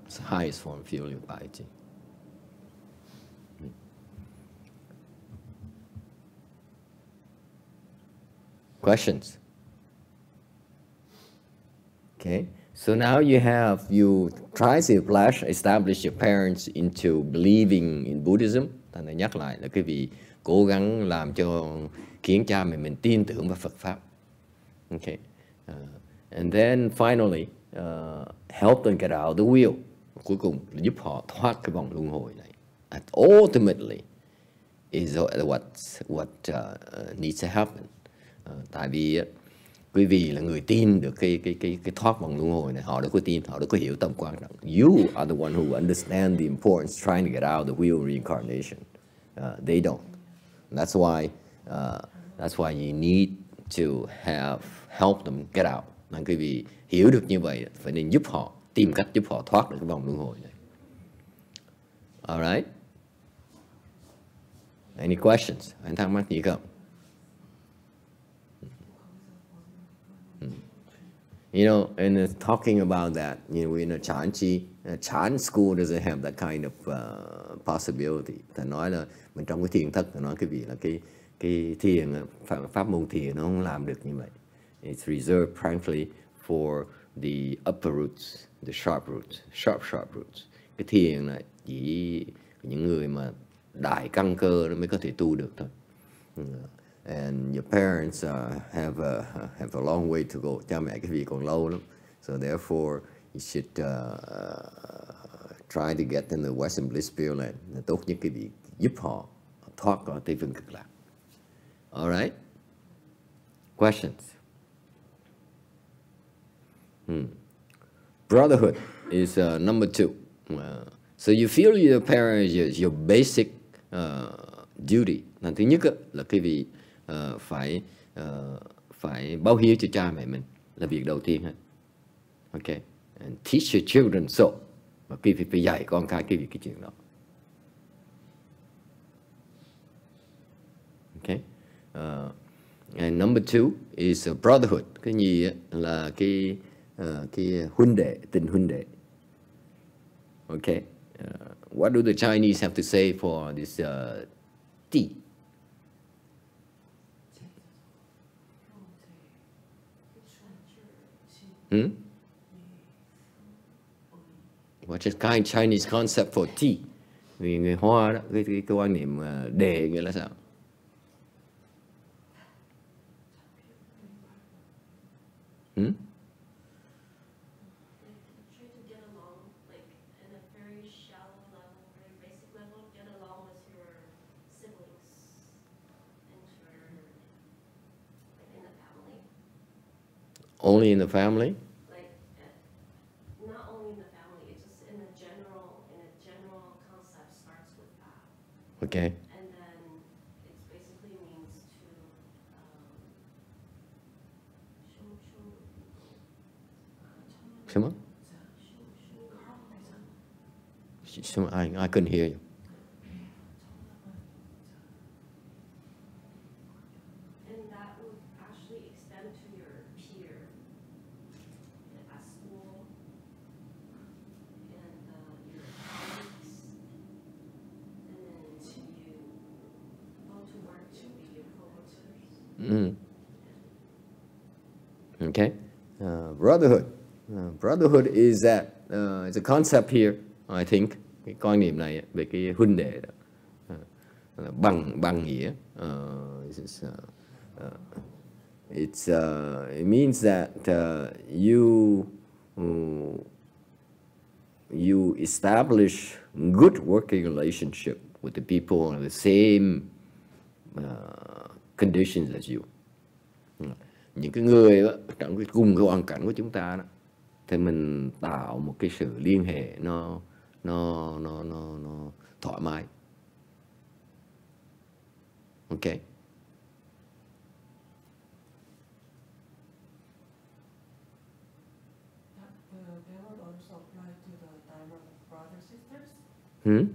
It's the highest form of filial piety. Questions? Okay, so now you try to establish your parents into believing in Buddhism. Thành nhắc lại là cái vị cố gắng làm cho khiến cha mẹ mình tin tưởng vào Phật pháp. Okay, and then finally help them get out the wheel. Cuối cùng là giúp họ thoát cái vòng luân hồi này. And ultimately is what needs to happen. Tại vì quý vị là người tin được cái thoát vòng luân hồi này, họ đã có tin, họ đã có hiểu tầm quan trọng. You are the one who understand the importance trying to get out the wheel of reincarnation. They don't. That's why you need to help them get out. Nên quý vị hiểu được như vậy, phải nên giúp họ, tìm cách giúp họ thoát được cái vòng luân hồi này. Alright? Any questions? Anh thắc mắc gì không? You know, and talking about that, you know, in a Chan school doesn't have that kind of possibility. Ta nói là mình trong cái thiền thất, ta nói cái vị là cái thiền pháp môn thiền nó không làm được như vậy. It's reserved frankly for the upper roots, the sharp roots. Cái thiền này chỉ những người mà đại căn cơ nó mới có thể tu được thôi. And your parents have a long way to go. Cha mẹ cái vị còn lâu lắm. So therefore, you should try to get in the Western Bliss Spirit Land. Tốt nhất cái vị giúp họ thoát khỏi Tây Phương Cực Lạc. All right? Questions? Brotherhood is number 2. So you feel your parents is your basic duty. Thứ nhất là cái vị phải báo hiếu cho cha mẹ mình là việc đầu tiên hết. Ok, and teach your children so. Và phải dạy con cái chuyện đó. Ok. And number 2 is a brotherhood. Cái gì là cái huynh đệ, tình huynh đệ. Okay. What do the Chinese have to say for this tea? What's the kind Chinese concept for tea? Vì người Hoa đó, cái quan niệm đệ nghĩa là sao? Only in the family? Like, not only in the family, it's just in a general concept starts with that. Okay. And then it basically means to I couldn't hear you. And that would actually extend to your peer at school and your colleagues, and then to you go to work to be your co-workers. Okay. Brotherhood. Brotherhood is that it's a concept here, I think. Cái quan niệm này về cái huynh đệ đó, bằng nghĩa. It means that you establish good working relationship with the people in the same conditions as you. Những cái người đó, trong cùng cái hoàn cảnh của chúng ta đó, thì mình tạo một cái sự liên hệ nó thoải mái. Ok. That would also apply to the Dharma brothers sisters. Would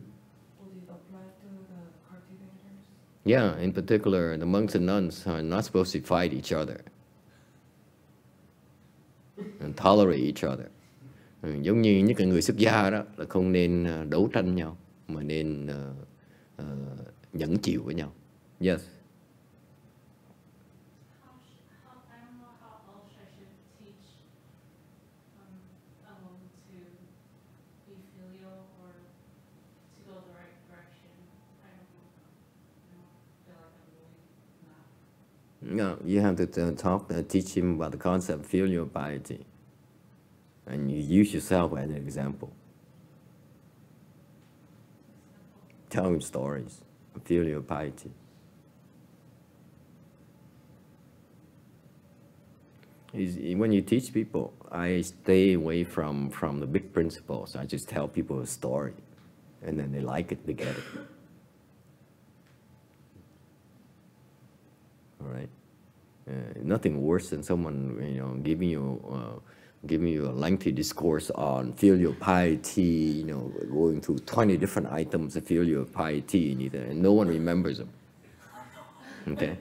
it apply to the cultivators? Yeah, in particular, the monks and nuns are not supposed to fight each other and tolerate each other. Giống như những cái người xuất gia đó là không nên đấu tranh nhau mà nên nhẫn chịu với nhau. Yes. I don't know how else I should teach a monk to be filial or to go the right direction. I don't feel like I'm doing that. No, you have to teach him about the concept of filial piety. And you use yourself as an example. Tell him stories of filial piety. When you teach people, I stay away from the big principles. I just tell people a story, and then they like it, they get it. All right. Nothing worse than someone giving you a lengthy discourse on filial piety, going through 20 different items of filial piety, and no one remembers them. Okay?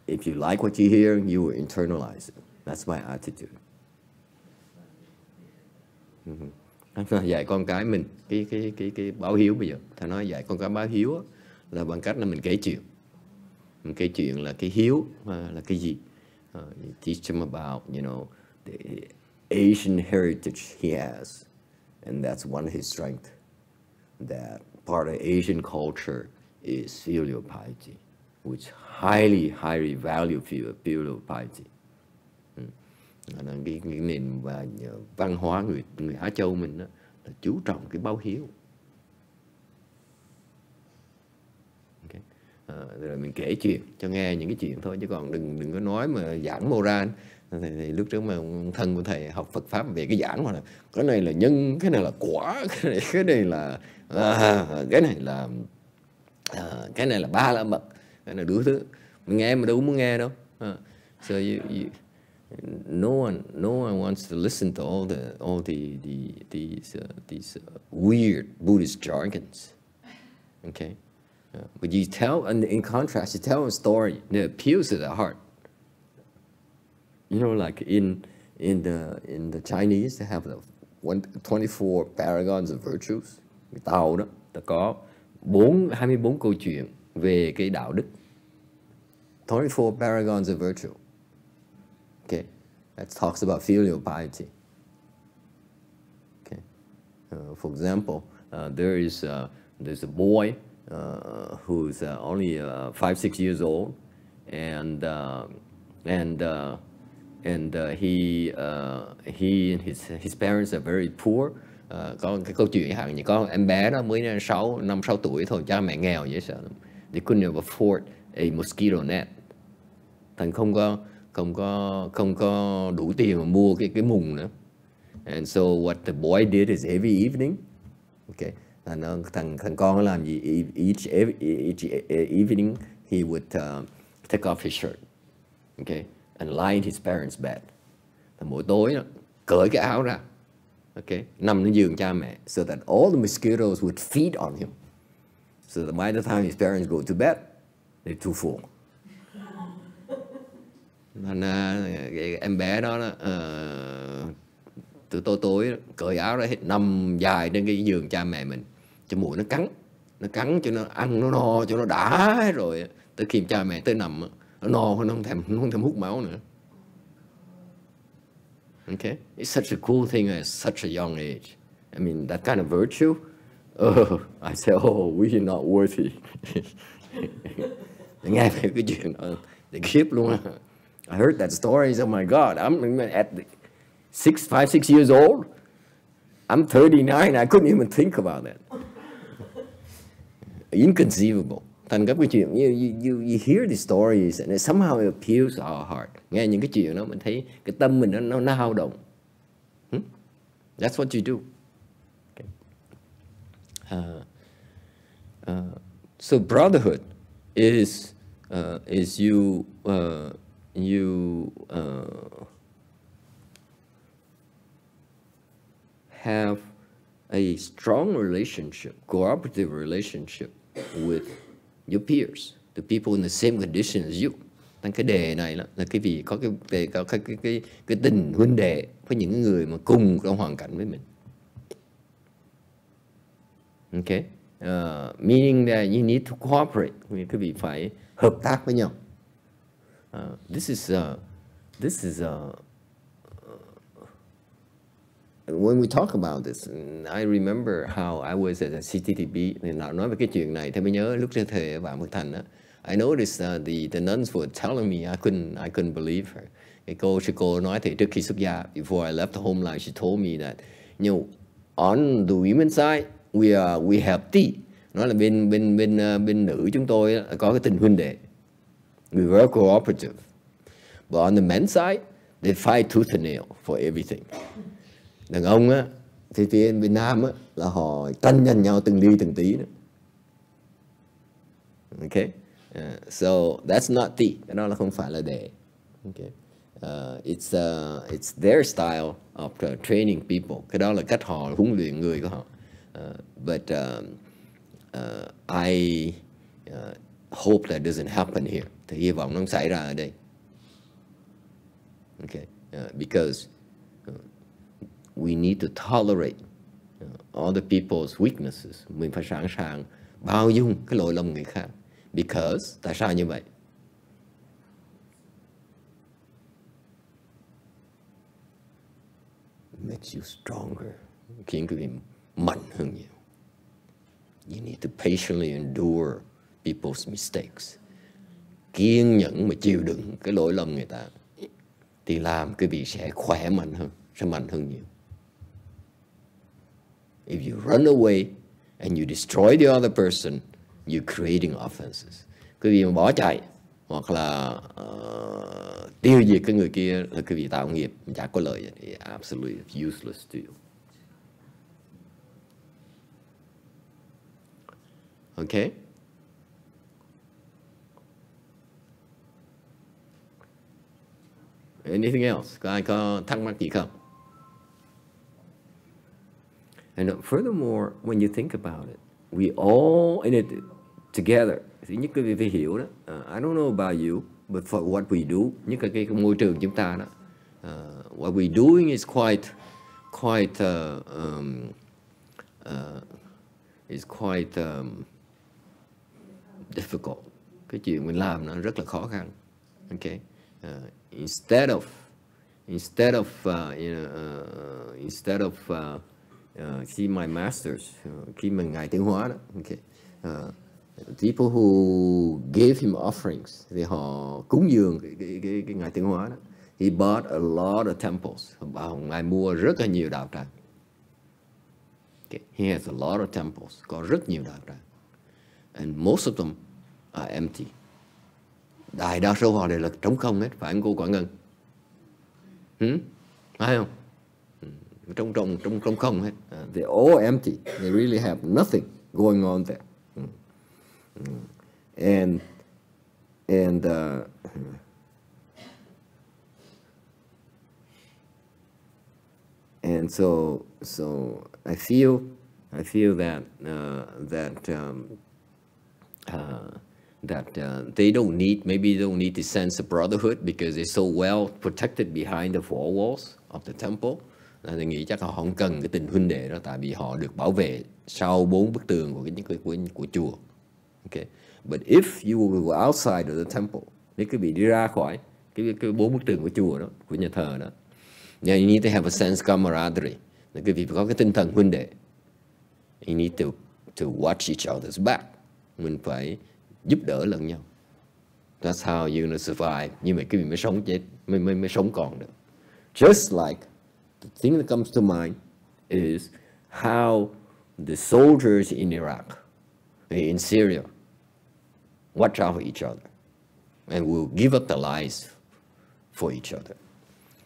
If you like what you hear, you will internalize it. That's my attitude. Dạy con cái mình cái báo hiếu bây giờ. Thầy nói dạy con cái báo hiếu là bằng cách là mình kể chuyện. Mình kể chuyện là cái hiếu là cái gì? You teach him about, the Asian heritage he has, and that's one of his strengths. That part of Asian culture is filial piety, which highly value filial piety. Cái nền văn hóa người Á Châu mình đó, là chú trọng cái báo hiếu. Okay. Rồi mình kể chuyện cho nghe những cái chuyện thôi, chứ còn đừng có nói mà giảng moral. Thì lúc trước mà thân của thầy học Phật pháp về cái giảng mà cái này là nhân, cái này là quả, cái này là cái này là ba la mật, cái này đủ thứ. Mình nghe mà đâu muốn nghe đâu. So no one wants to listen to all these weird Buddhist jargons. Okay, but you tell, and in contrast, you tell a story that appeals to the heart. You know, like in the Chinese, they have the 24 paragons of virtues. Cái Tàu đó, ta có 24 câu chuyện về cái đạo đức. 24 paragons of virtue. Okay, that talks about filial piety. Okay, for example, there's a boy who's only 5-6 years old, and he and his parents are very poor. Có cái câu chuyện hàng như có em bé đó mới 5-6 tuổi thôi, cha mẹ nghèo dễ sợ lắm. They couldn't afford a mosquito net. Thành không có đủ tiền mà mua cái mùng nữa. And so what the boy did is every evening, okay, thằng con nó làm gì? Each evening he would take off his shirt, okay, and lie in his parents' bed. Thì mỗi tối đó, cởi cái áo ra, okay, nằm trên giường cha mẹ, so that all the mosquitoes would feed on him. So that by the time his parents go to bed, they're too full. Nên em bé đó, từ tối cởi áo ra hết, nằm dài trên cái giường cha mẹ mình, cho muỗi nó cắn cho nó ăn nó no, cho nó đã rồi tới khi cha mẹ tới nằm nó no, nó không thèm hút máu nữa. Okay, it's such a cool thing at such a young age. I mean, that kind of virtue. I say, we are not worthy. Nghe về cái chuyện đó để khiếp luôn. I heard that story. Oh my God! I'm at 5-6 years old. I'm 39. I couldn't even think about that. Inconceivable. Thành các cái chuyện, you hear these stories and it somehow it appeals to our heart. Nghe những cái chuyện đó mình thấy cái tâm mình nó hao động. That's what you do. Okay. So brotherhood is you have a strong relationship, cooperative relationship with your peers, the people in the same condition as you. Cái đề này là cái vì có cái tình huynh đệ với những người mà cùng trong hoàn cảnh với mình. Okay, meaning that you need to cooperate. Quý vị phải hợp tác với nhau. This is when we talk about this, I remember how I was at a CTTB. Thì nói về cái chuyện này thì mới nhớ lúc trên thời bạn Phật Thành á, I noticed the nuns were telling me, I couldn't believe her. Cái cô nói thì trước khi xuất gia, before I left the home life, she told me that, you know, on the women's side we have tea. Nói là bên nữ chúng tôi có cái tình huynh đệ. We were cooperative. But on the men's side, they fight tooth and nail for everything. Đàn ông á, thì phía Việt Nam á, là họ tranh giành nhau từng ly từng tí nữa. Okay, so that's not tea. Cái đó là không phải là đệ. Okay, it's their style of training people. Cái đó là cách họ huấn luyện người của họ. But I hope that doesn't happen here. Thì hy vọng nó không xảy ra ở đây. Okay, because we need to tolerate all the people's weaknesses. Mình phải sẵn sàng bao dung cái lỗi lầm người khác. Because, tại sao như vậy? It makes you stronger. Khiến quý vị mạnh hơn nhiều. You need to patiently endure people's mistakes. Kiên nhẫn mà chịu đựng cái lỗi lầm người ta thì làm quý vị sẽ khỏe mạnh hơn, sẽ mạnh hơn nhiều. If you run away and you destroy the other person, you're creating offenses. Quý vị mà bỏ chạy hoặc là tiêu diệt cái người kia là quý vị tạo nghiệp, chả có lợi gì. Absolutely useless to you. Okay? Anything else? Có ai có thắc mắc gì không? And furthermore, when you think about it, we all in it together. Thứ nhất cái phải hiểu đó. I don't know about you, but for what we do, nhất là cái môi trường chúng ta đó, what we're doing is quite difficult. Cái chuyện mình làm nó rất là khó khăn. Okay, instead of see my masters, khi mà ngài tiến hóa đó, okay, people who gave him offerings, thì họ cúng dường cái ngài tiến hóa đó. He bought a lot of temples. Ngài mua rất là nhiều đạo tràng. Okay. He has a lot of temples. Có rất nhiều đạo tràng. And most of them are empty. Đại đa số họ đều là trống không hết. Phải không cô Quả Ngân? Phải không? Trống không hết. They're all empty. They really have nothing going on there. And so I feel that they don't need the sense of brotherhood because they're so well protected behind the four walls of the temple. Tôi nghĩ chắc họ không cần cái tình huynh đệ đó, tại vì họ được bảo vệ sau 4 bức tường của chùa. Okay. But if you will go outside of the temple, nếu quý vị đi ra khỏi cái 4 bức tường của chùa đó, của nhà thờ đó, you need to have a sense of camaraderie. Quý vị phải có cái tinh thần huynh đệ. You need to watch each other's back. Mình phải giúp đỡ lẫn nhau. That's how you're gonna survive. Như vậy quý vị mới sống chết, mới sống còn được. Just like the thing that comes to mind is how the soldiers in Iraq, in Syria, watch out for each other and will give up their lives for each other.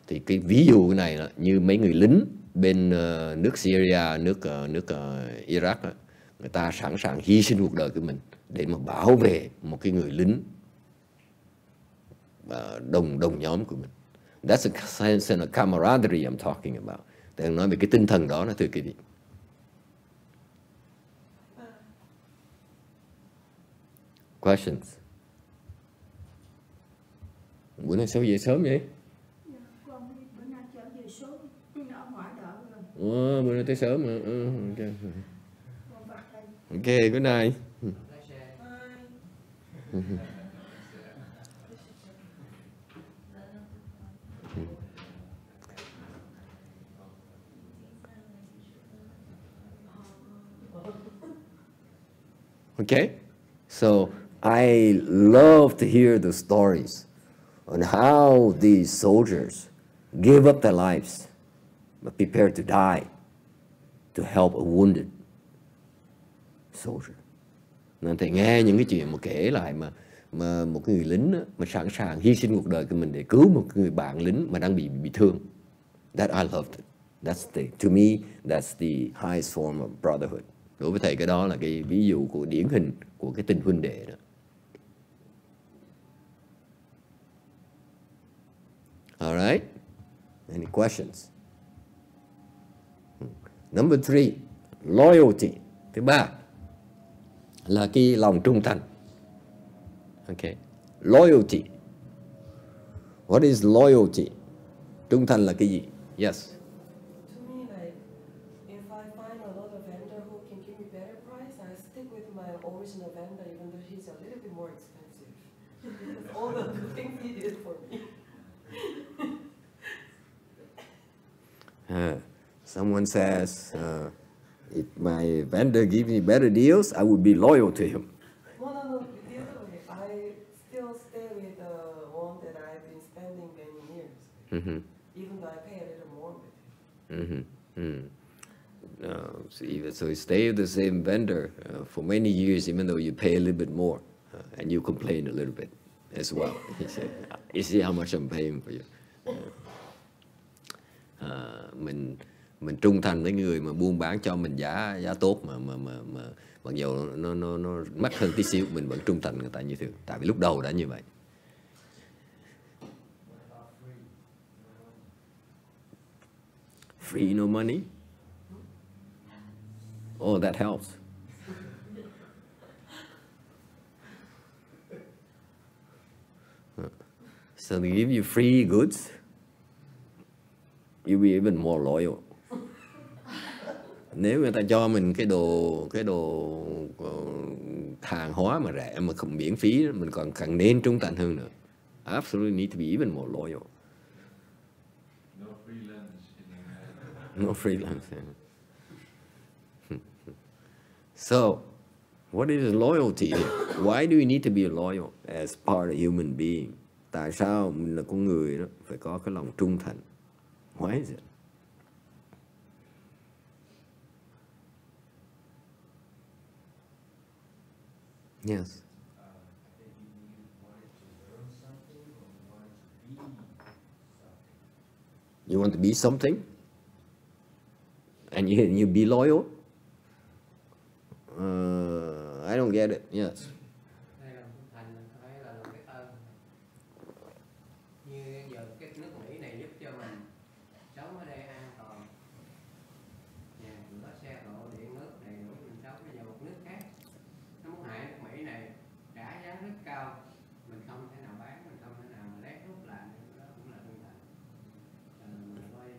Thì cái ví dụ này là như mấy người lính bên nước Syria, nước Iraq, người ta sẵn sàng hy sinh cuộc đời của mình để mà bảo vệ một cái người lính đồng nhóm của mình. That's a sense of camaraderie I'm talking about. Tôi nói về cái tinh thần đó, thưa quý vị. Questions? Bữa nay sao về sớm vậy? Bữa nay trở về sớm, ở ngoài đợi Bữa rồi. nay tới sớm mà. Okay, good night. Okay, so I love to hear the stories on how these soldiers gave up their lives but prepared to die to help a wounded soldier. Nên thầy nghe những cái chuyện mà kể lại mà một người lính đó, mà sẵn sàng hy sinh cuộc đời của mình để cứu một người bạn lính mà đang bị thương. That I loved it. To me, that's the highest form of brotherhood. Đối với thầy cái đó là cái ví dụ của điển hình của cái tình huynh đệ đó. All right? Any questions? Number 3, loyalty. Thứ ba là cái lòng trung thành. Okay. Loyalty. What is loyalty? Trung thành là cái gì? Yes. To me, like, if I find another vendor who can give me better price, I stick with my original vendor even though he's a little bit more expensive. Because all the things he did for me. Someone says, if my vendor gives me better deals, I would be loyal to him. No, the other way. I still stay with the one that I've been spending many years. Mm-hmm. Even though I pay a little more with it. So you stay with the same vendor for many years, even though you pay a little bit more, and you complain a little bit as well. You see how much I'm paying for you. Mình trung thành với người mà buôn bán cho mình giá tốt mà mặc dù nó mắc hơn tí xíu, mình vẫn trung thành người ta như thường, tại vì lúc đầu đã như vậy. Free, no money. Oh, that helps. So they give you free goods, you'll be even more loyal. Nếu người ta cho mình cái đồ hàng hóa mà rẻ mà không miễn phí, mình còn càng nên trung thành hơn nữa. Absolutely need to be even more loyal. No free lunch in America. No free lunch. So, what is loyalty here? Why do we need to be loyal as part of human being? Tại sao mình là con người đó phải có cái lòng trung thành? Why is it? Yes. You want to be something? And you be loyal? I don't get it. Yes. Đây là trung thành hay là lòng biết ơn. Như giờ cái nước Mỹ này giúp cho mình sống ở đây an toàn. Nhà cửa, xe cộ, điện nước đầy đủ mình sống. Bây giờ một nước khác nó muốn hại nước Mỹ này trả giá rất cao, mình không thể nào bán, mình không thể nào mà lén lút lại, đó cũng là trung thành. Mình nói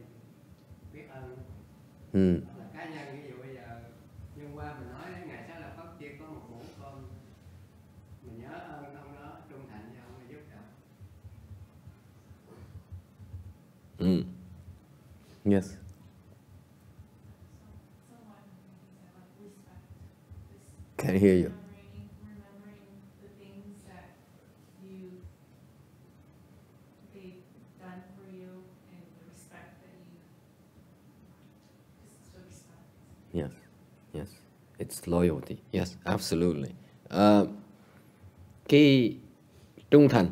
biết ơn. Là cá nhân, ví dụ bây giờ YongHua mình nói đến ngày sáng lập Phật chỉ có một muỗng cơm, mình nhớ ơn ông đó, trung thành với ông giúp đỡ. Yes. Can't hear you. Remembering the things that they've done for you and the respect that you just show respect. Yes. Yes. It's loyalty. Yes, absolutely. Cái trung thành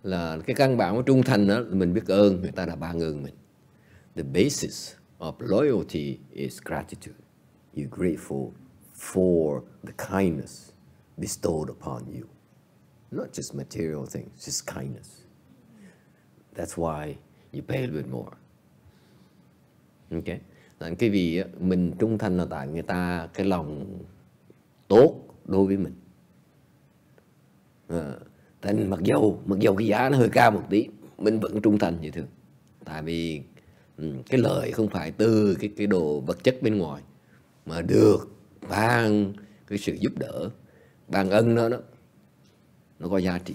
là cái căn bản của trung thành đó, mình biết ơn người ta đã ban ơn mình. The basis of loyalty is gratitude. You're grateful for the kindness bestowed upon you. Not just material things, just kindness. That's why you pay a little bit more. Okay? Cái vì mình trung thành là tại người ta cái lòng tốt đối với mình. Tại mặc dầu cái giá nó hơi cao một tí, mình vẫn trung thành vậy thôi. Tại vì cái lợi không phải từ cái đồ vật chất bên ngoài, mà được ban cái sự giúp đỡ, ban ân nó có giá trị.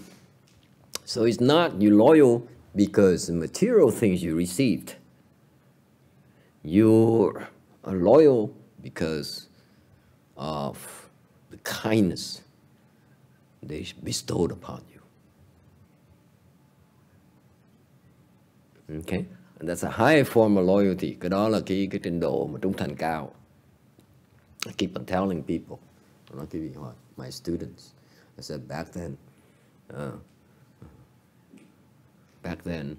So it's not you loyal because the material things you received. You are loyal because of the kindness they bestowed upon you. Okay? And that's a high form of loyalty. Cái đó là cái trình độ mà trung thành cao. I keep on telling people, I'm not giving my students. I said back then,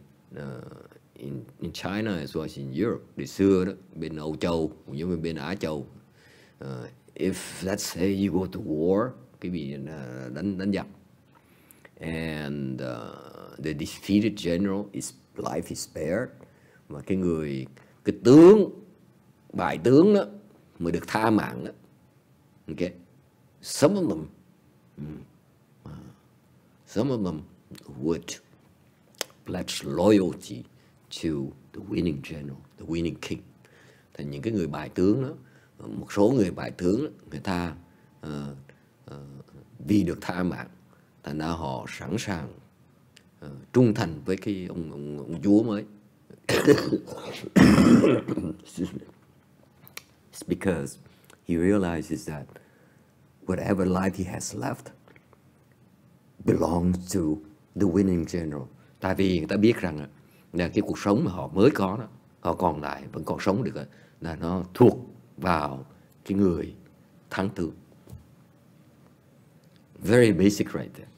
in China as well as in Europe, từ xưa đó, bên Âu Châu cũng như bên Á Châu, if let's say you go to war, cái bị đánh giặc, and the defeated general life is spared, mà cái bại tướng đó mới được tha mạng đó. Okay, some of them would pledge loyalty to the winning general, the winning king. Thì những cái người bại tướng đó, một số người bại tướng đó, người ta vì được tha mạng, thành ra họ sẵn sàng trung thành với cái ông vua mới. It's because he realizes that whatever life he has left belongs to the winning general. Tại vì người ta biết rằng là cái cuộc sống mà họ mới có đó, họ còn lại vẫn còn sống được, là nó thuộc vào cái người thắng tướng. Very basic right there.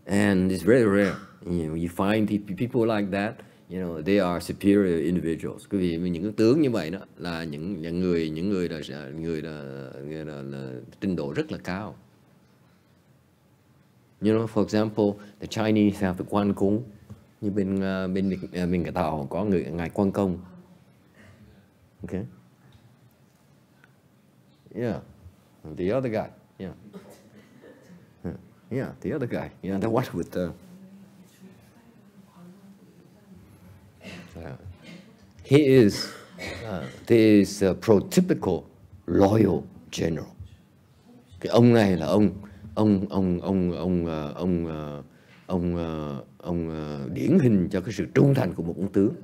And it's very rare. You know, you find people like that, you know, they are superior individuals. Bởi vì những cái tướng như vậy đó là những người là trình độ rất là cao. You know, for example, the Chinese have the Quan Cung. Như bên Cà Tàu có ngài Quan Công. Okay. Yeah. The other guy. Yeah. Yeah, the other guy. Yeah, the one with the... he is this prototypical loyal general. Cái ông này là ông điển hình cho cái sự trung thành của một ông tướng.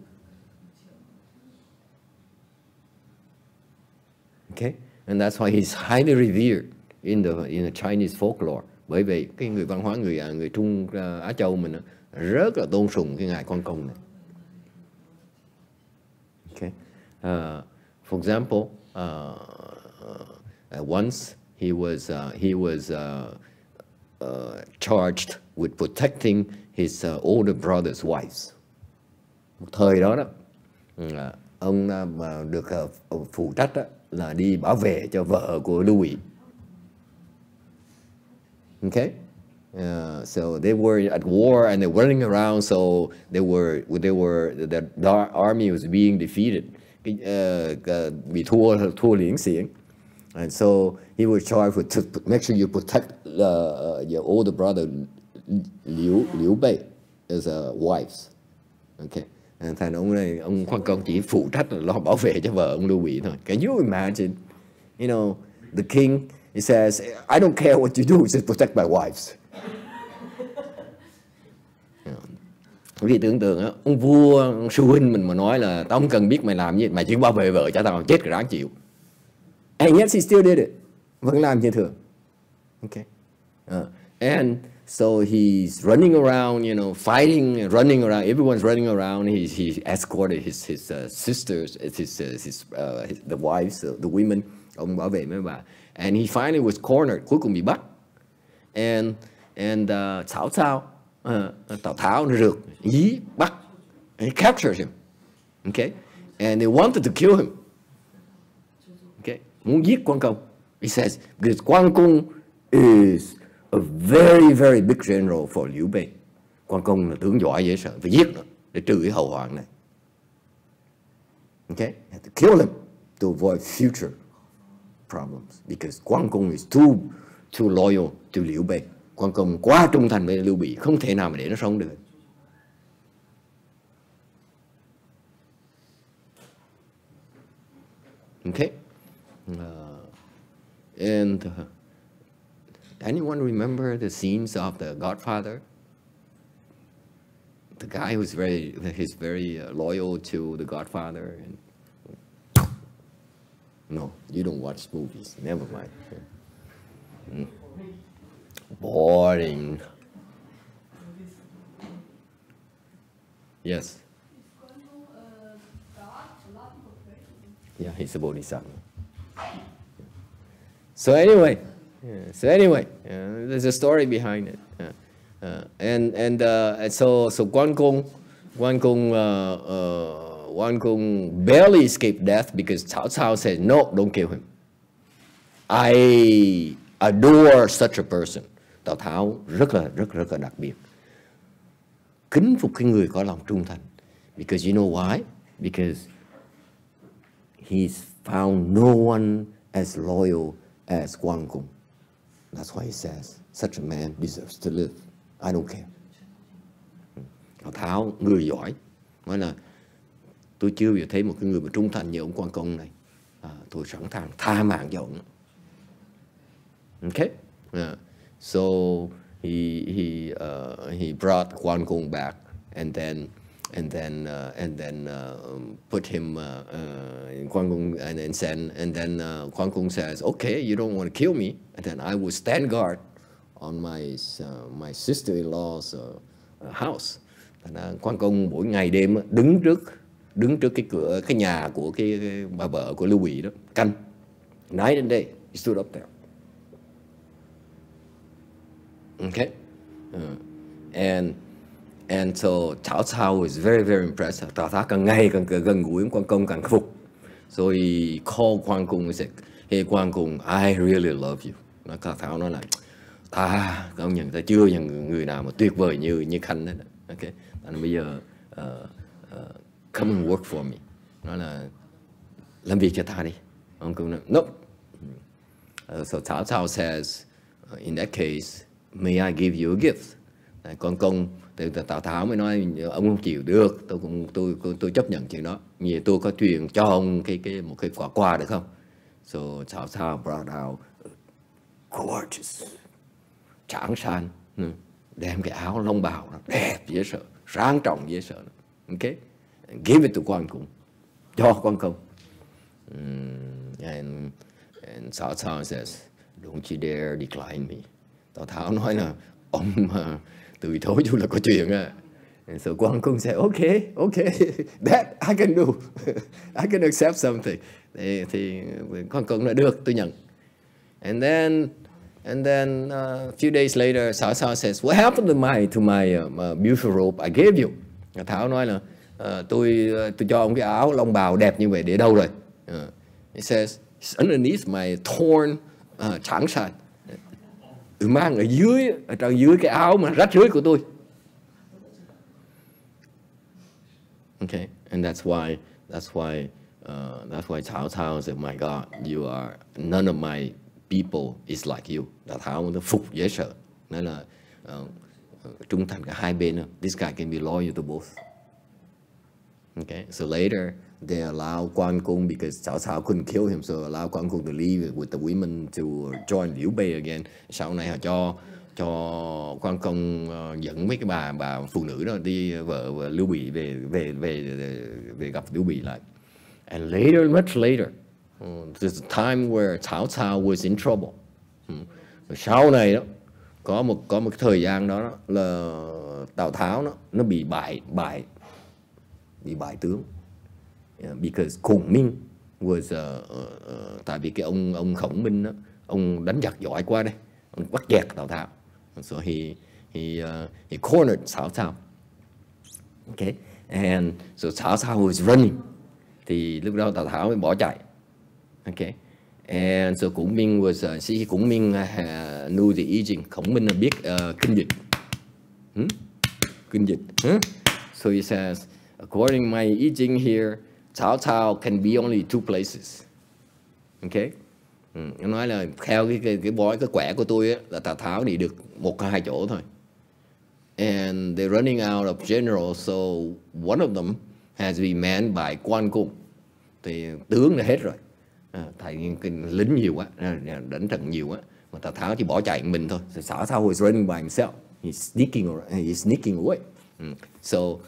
Okay, and that's why he's highly revered in the Chinese folklore. Bởi vì cái người văn hóa người Trung Á Châu mình rất là tôn sùng cái ngài Quan Công này. Okay, for example, once he was charged with protecting his older brother's wives. Một thời đó ông được phụ trách là đi bảo vệ cho vợ của Lưu Bị. Okay, so they were at war and they were running around. So the army was being defeated, bị thua liễn xiển, and so he was charged with to make sure you protect your older brother Liu Bei as wives. Okay, thành ông Quan Công chỉ phụ trách là lo bảo vệ cho vợ ông Lưu Bị thôi. Can you imagine? You know, the king, he says, I don't care what you do, just protect my wives. Quý vị tưởng tượng ông vua, ông sư huynh mình mà nói là tao không cần biết mày làm gì, mày chỉ bảo vệ vợ cho tao, chết rồi đáng chịu. And yet he still did it. Vẫn làm như thường. Okay. And so he's running around, you know, fighting, running around. Everyone's running around. He escorted his sisters, the wives, the women. Ông bảo vệ mấy bà. And he finally was cornered. Cuối cùng bị bắt. And Cao Cao, Tào Tháo nó rượt, dí bắt. And he captured him. Okay. And they wanted to kill him. Okay. Muốn giết Quan Công. He says, because Quan Công is a very, very big general for Liu Bei. Quan Công là tướng giỏi dễ sợ, phải giết nó để trừ cái hậu hoạn này. Okay, have to kill him to avoid future problems because Quan Công is too loyal to Liu Bei. Quan Công quá trung thành với Lưu Bị, không thể nào mà để nó sống được. Okay, and anyone remember the scenes of The Godfather? The guy who's very loyal to The Godfather. And no, you don't watch movies. Never mind. Boring. Yes. Yeah, he's a bodhisattva. So anyway, there's a story behind it. And so Quan Công barely escaped death because Cao Cao said, no, don't kill him. I adore such a person. Tào Tháo rất là đặc biệt, kính phục cái người có lòng trung thành. Because you know why? Because he's found no one as loyal as Quan Công. That's why he says, such a man deserves to live. I don't care. Tào Tháo, người giỏi, nói là tôi chưa bao giờ thấy một cái người mà trung thành như ông Quan Công này. Tôi sẵn sàng tha mạng cho ông. Okay? So he brought Quan Công back and then put him Quan Công and then Quan Công says, okay, you don't want to kill me, and then I will stand guard on my sister-in-law's house. Quan Công mỗi ngày đêm đứng trước cái cửa, cái nhà của cái bà vợ của Lưu Bị đó, canh. Night and day he stood up there. Okay, and so Cao Cao was very, very impressed. Tào Tháo càng ngày càng gần gũi Quan Công càng phục. So he called Quan Công and said, hey Quan Công, I really love you. Tào Tháo nói là công nhận ta chưa nhận người nào mà tuyệt vời như Khanh hết. Okay, bây giờ come and work for me. Nói là làm việc cho ta đi. Ông cũng nói, nope. So CaoCao says, in that case, may I give you a gift? Con công, Tào Tháo mới nói, ông không chịu được, tôi chấp nhận chuyện đó. Như tôi có truyền cho ông một cái quà được không? So CaoCao brought out gorgeous, tráng san, đem cái áo lông bào nó đẹp dễ sợ, sang trọng dễ sợ. Okay, give it to quan công, cho quan công. And CaoCao says, don't you dare decline me. Tào Tháo nói là ông mà từ chối chú là có chuyện à. And so quan công said, okay, that I can do. I can accept something. Thì quan công nói được, tôi nhận. And then a few days later, CaoCao says, what happened to my beautiful robe I gave you? Tháo nói là tôi cho ông cái áo lông bào đẹp như vậy để đâu rồi? He says, it's underneath my torn tráng san. Mang ở trong dưới cái áo mà rách rưới của tôi. Okay, and that's why CaoCao said, my God, none of my people is like you. Tào Tháo nó phục dễ sợ. Nói là trung thành cả hai bên. This guy can be loyal to both. Okay, so later they allow quan công, because CaoCao couldn't kill him, so allow quan công to leave with the women to join Liu Bei again. Sau này họ cho quan công dẫn mấy cái bà phụ nữ đó đi, vợ Liu Bị về gặp Liu Bị lại. And later, much later, there's a time where CaoCao was in trouble. Sau này đó có một thời gian đó là Tào Tháo nó bị bại tướng. Because KongMing was tại vì cái ông KongMing đó, ông đánh giặc giỏi quá đây, ông bắt chẹt Tào Tháo. So he cornered CaoCao. Okay, and so CaoCao was running. Thì lúc đó Tào Tháo mới bỏ chạy. Okay, and so KongMing was KongMing knew the I Ching. KongMing biết kinh dịch. Kinh dịch. So he says, according to my I Ching here, CaoCao can be only two places. Okay, nó nói là theo cái bói cái quẻ của tôi á, là Tào Tháo đi được 1-2 chỗ thôi. And they're running out of generals, so one of them has been manned by quan công. Thì tướng đã hết rồi. Thầy lính nhiều quá, đánh trận nhiều quá, mà Tào Tháo chỉ bỏ chạy mình thôi. So CaoCao was running by himself. He's sneaking away. So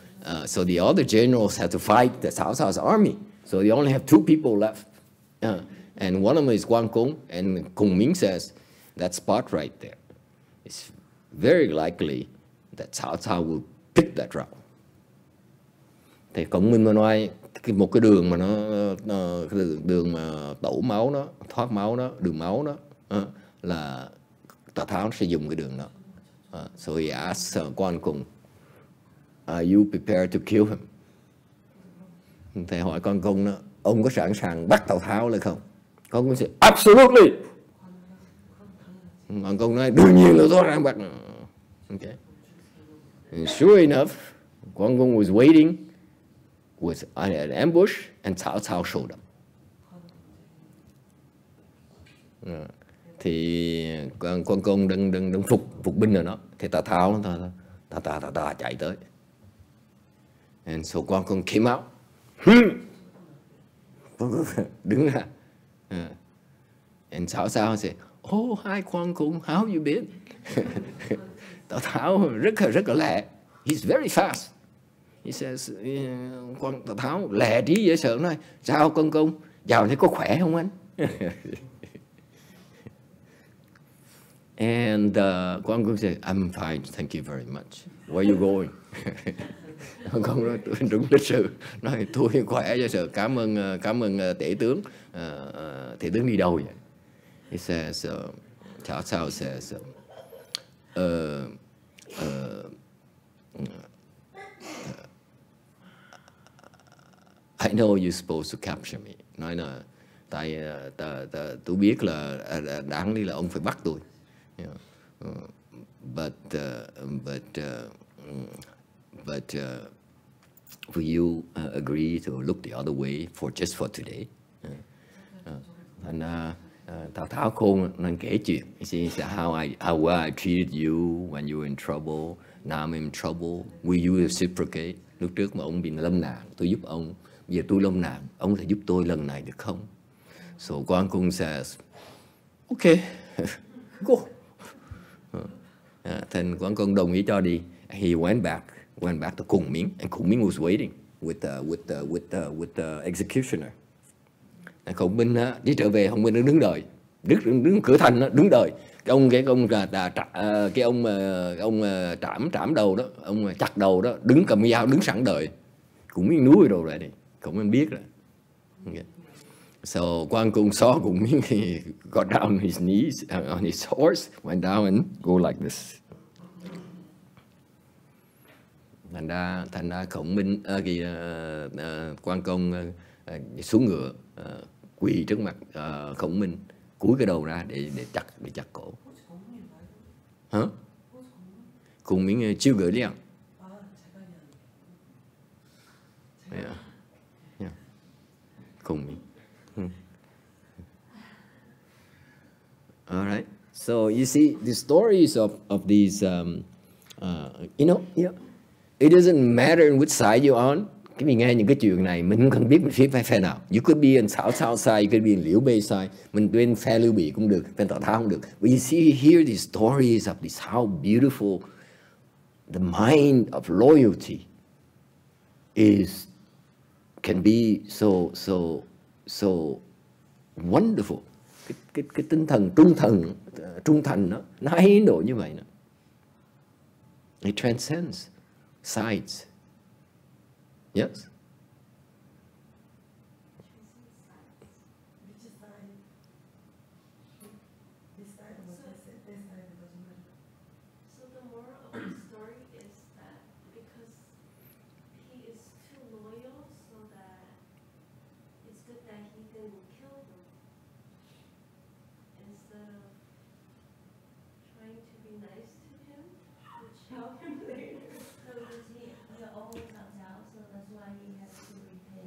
the other generals had to fight the CaoCao's army. So they only have 2 people left. And one of them is quan công, and KongMing says, that spot right there, it's very likely that CaoCao will pick that route. Thì KongMing mà nói một cái đường mà đường mà tẩu máu đó, thoát máu đó, đường máu đó, là Tào Tháo sẽ dùng cái đường đó. So he asked quan công, are you prepared to kill him? Thầy hỏi quan công đó, ông có sẵn sàng bắt Tào Tháo lại không? Quan công nói, absolutely. Quan công nói, đương nhiên là tôi đang bắt. Okay. And sure enough, quan công was waiting with an ambush, and CaoCao showed up. Thì quan công đang phục binh rồi đó, thì Tào Tháo ta chạy tới. And so quan công came out. Đứng ra. And CaoCao said, oh, hi quan công, how you been? Tào Tháo rất là lẹ. He's very fast. He says, Tào Tháo lẹ trí dễ sợ, nói, sao quan công, dạo này có khỏe không anh? And quan công said, I'm fine, thank you very much. Where are you going? Quan công nói, tôi đúng lịch sự, nói tôi khỏe dễ sợ, cảm ơn tể tướng. Tể tướng đi đâu vậy? He says, CaoCao says, I know you're supposed to capture me. Nói là tại tôi biết là đáng lý là ông phải bắt tôi. But will you agree to look the other way just for today? Thành Tào Tháo khôn nên kể chuyện. You see how well I treated you when you were in trouble. Now I'm in trouble. Will you reciprocate? Lúc trước mà ông bị lâm nạn, tôi giúp ông. Bây giờ tôi lâm nạn, ông lại giúp tôi lần này được không? So Quan Cung says, okay, go. Thành Quan Cung đồng ý cho đi. He went back to KongMing, and KongMing was waiting with the executioner. KongMing đi trở về, KongMing nó đứng đợi, đứng cửa thành đó, đứng đợi. Cái ông trảm đầu đó, ông chặt đầu đó, đứng cầm dao, đứng sẵn đợi. KongMing núi đồ lại đi, KongMing biết rồi. Okay. So Quan Cung saw KongMing, he got down on his knees on his horse, went down and go like this. Thành ra KongMing Quan Công xuống ngựa, quỳ trước mặt KongMing, cúi cái đầu ra để chặt cổ. Hả? KongMing chưa gửi liền. Yeah. KongMing. All right. So you see the stories of these, it doesn't matter in which side you're on. Cái mình nghe những cái chuyện này, mình không cần biết mình phía phe nào. You could be on Cao side, you could be on Liu Bei side. Mình bên phe Lưu Bị cũng được, phe Tào Tháo cũng được. But you see, hear these stories of this, how beautiful the mind of loyalty can be so wonderful. Cái tinh thần trung thành nó hay độ như vậy. It transcends sides. Yes? So the moral of the story is that because he is too loyal, so that it's good that he didn't kill him instead of trying to be nice to him, which helped him later. Because he always comes out, so that's why he has to repay.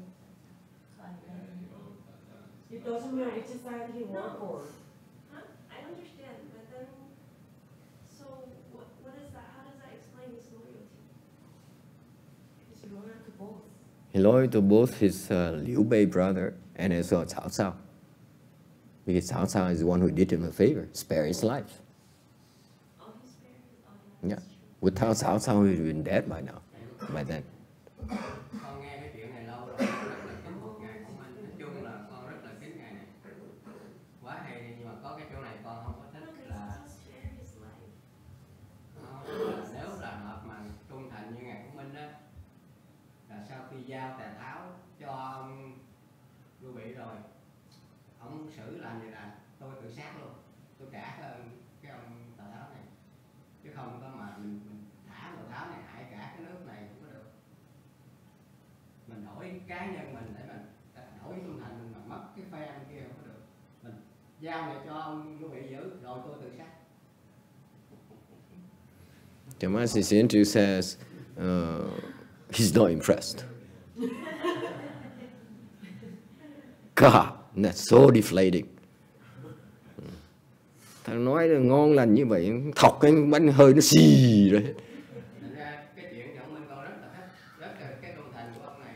It doesn't matter which side he worked for. Huh? I understand, but then, so what is that? How does that explain his loyalty? He's loyal to both. He loyal to both his Liu Bei brother and also CaoCao. Because CaoCao is the one who did him a favor, spare his life. Oh, he spared his own. Yeah. Without CaoCao, he would have been dead by now, by then. Con nghe cái chuyện này lâu rồi, rất là kính phục ngài của mình. Nói chung là con rất là kính ngài này. Quá hay đi, nhưng mà có cái chỗ này con không có thích là nếu là hợp mà trung thành như ngài của mình á, là sau khi giao Tào Tháo cho ông Lưu Bị rồi, ông xử làm vậy là tôi tự sát luôn, tôi trả cái ông Tào Tháo này, chứ không có mà mình thả Tào Tháo này hại cả cái nước này cũng có được. Mình đổi cá nhân mình để mình đổi trung thành mình mà mất cái phe kia không có được. Mình giao này cho ông Lưu Bị giữ rồi tôi tự sát. Jamasi Sintu says he's not impressed. God, that's so deflating. Thằng nói là ngon lành như vậy, thọc cái bánh hơi nó xì rồi. Thành ra cái chuyện của mình con rất là thích, rất là cái trung thành của ông này.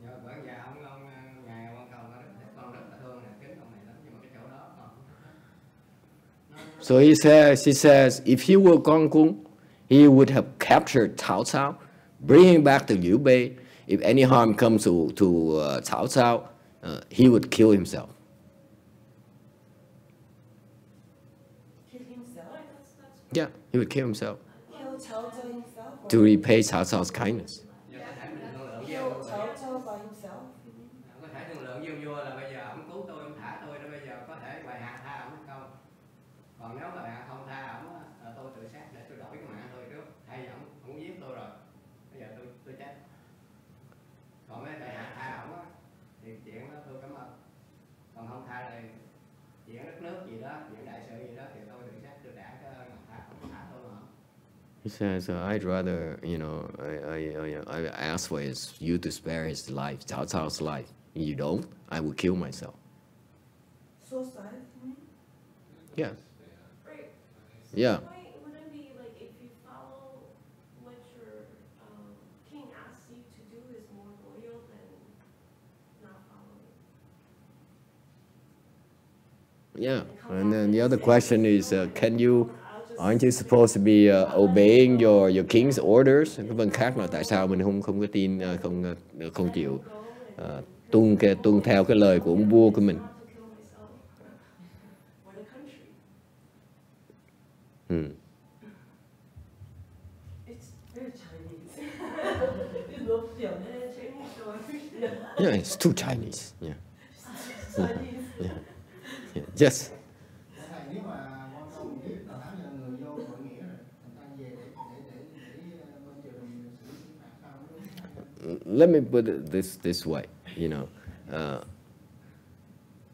Nhờ bởi vì ông ngài Quan Công con rất là thương này, kính ông này lắm, nhưng mà cái chỗ đó con không thích. So he says, if he were Quan Cung, he would have captured CaoCao, bring him back to Liu Bei. If any harm comes to CaoCao, he would kill himself. Kill himself? Yeah, he would kill himself Kill Cao Cao himself? to repay CaoCao's kindness. Giờ có thể mình thương lượng Kill với Cao Cao by himself? có thể thương lượng với ông vua là bây giờ ông cứu tôi, ông thả tôi, đó bây giờ có thể bệ hạ tha ông hay không. Còn nếu bệ hạ không tha ông là tôi tự sát để tôi đổi cái mạng tôi trước. Hay ông muốn giết tôi rồi, bây giờ tôi chết. Còn nếu bệ hạ tha ông thì chuyện đó tôi cảm ơn. Còn không tha thì chuyện đất nước gì đó, chuyện đại sự gì đó thì tôi tự sát, tôi trả cái ngọc thả tôi mà. He says, I'd rather, I ask for you to spare his life, Cao Cao's life. You don't, I will kill myself. Yeah. Right. Yeah. Wouldn't it be like if you follow what your king asks you to do is more loyal than not following? Yeah. And then the other question is, aren't you supposed to be obeying your king's orders? Cái phần khác là tại sao mình không có tin, không chịu tuân theo cái lời của ông vua của mình. It's very Chinese. It's not Chinese story. Yeah, it's too Chinese. Yeah. Chinese. Yeah. Yes. Thầy, nếu mà quan công biết Tào Tháo là người vô hội nghĩa rồi, người ta về để bên triều đình xử phạt sao? Let me put it this way.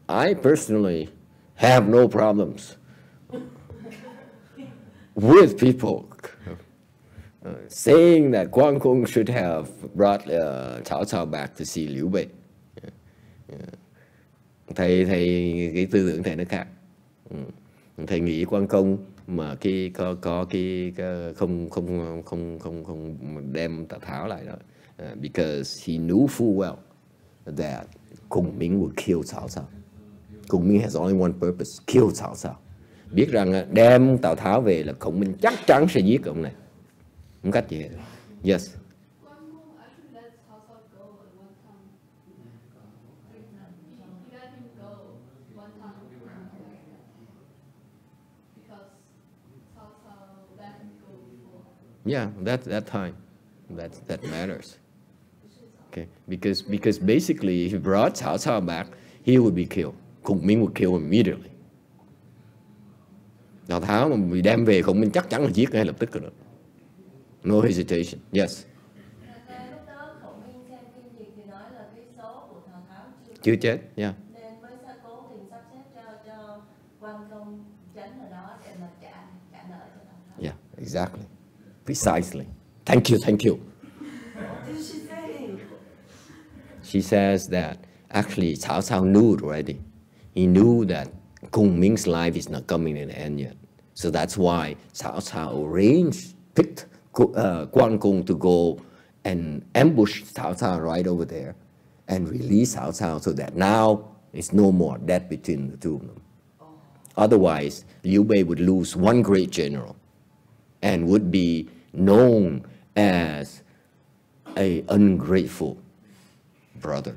I personally have no problems with people saying that Quang Kung should have brought Cao Cao back to see Liu Bei. Thầy cái tư tưởng thầy nó khác. Thầy nghĩ Quang Công mà có không đem Tào Tháo lại đó, because he knew full well that KongMing will kill Cao Cao. KongMing has only one purpose: kill Cao Cao. Biết rằng đem Tào Tháo về là KongMing chắc chắn sẽ giết ông này, không cách gì hết. Yes. Yeah, that time, that matters. Okay, because basically, if he brought Cao Cao back, he would be killed. KongMing would kill him immediately. Tào Tháo mà bị đem về, KongMing chắc chắn là giết ngay lập tức rồi đó. No hesitation. Yes. Lúc đó KongMing xem phim Việt thì nói là cái số của Tào Tháo chưa chết. Yeah. Nên mới cố tình sắp xếp cho Quang Công tránh ở đó để mà trả nợ cho Tào Tháo. Yeah, exactly. Precisely. Thank you. What did she say? She says that actually Cao Cao knew it already. He knew that KongMing's life is not coming to an end yet. So that's why Cao Cao picked Quang Kung to go and ambush Cao Cao right over there and release Cao Cao so that now it's no more debt between the two of them. Otherwise, Liu Bei would lose one great general and would be known as an ungrateful brother.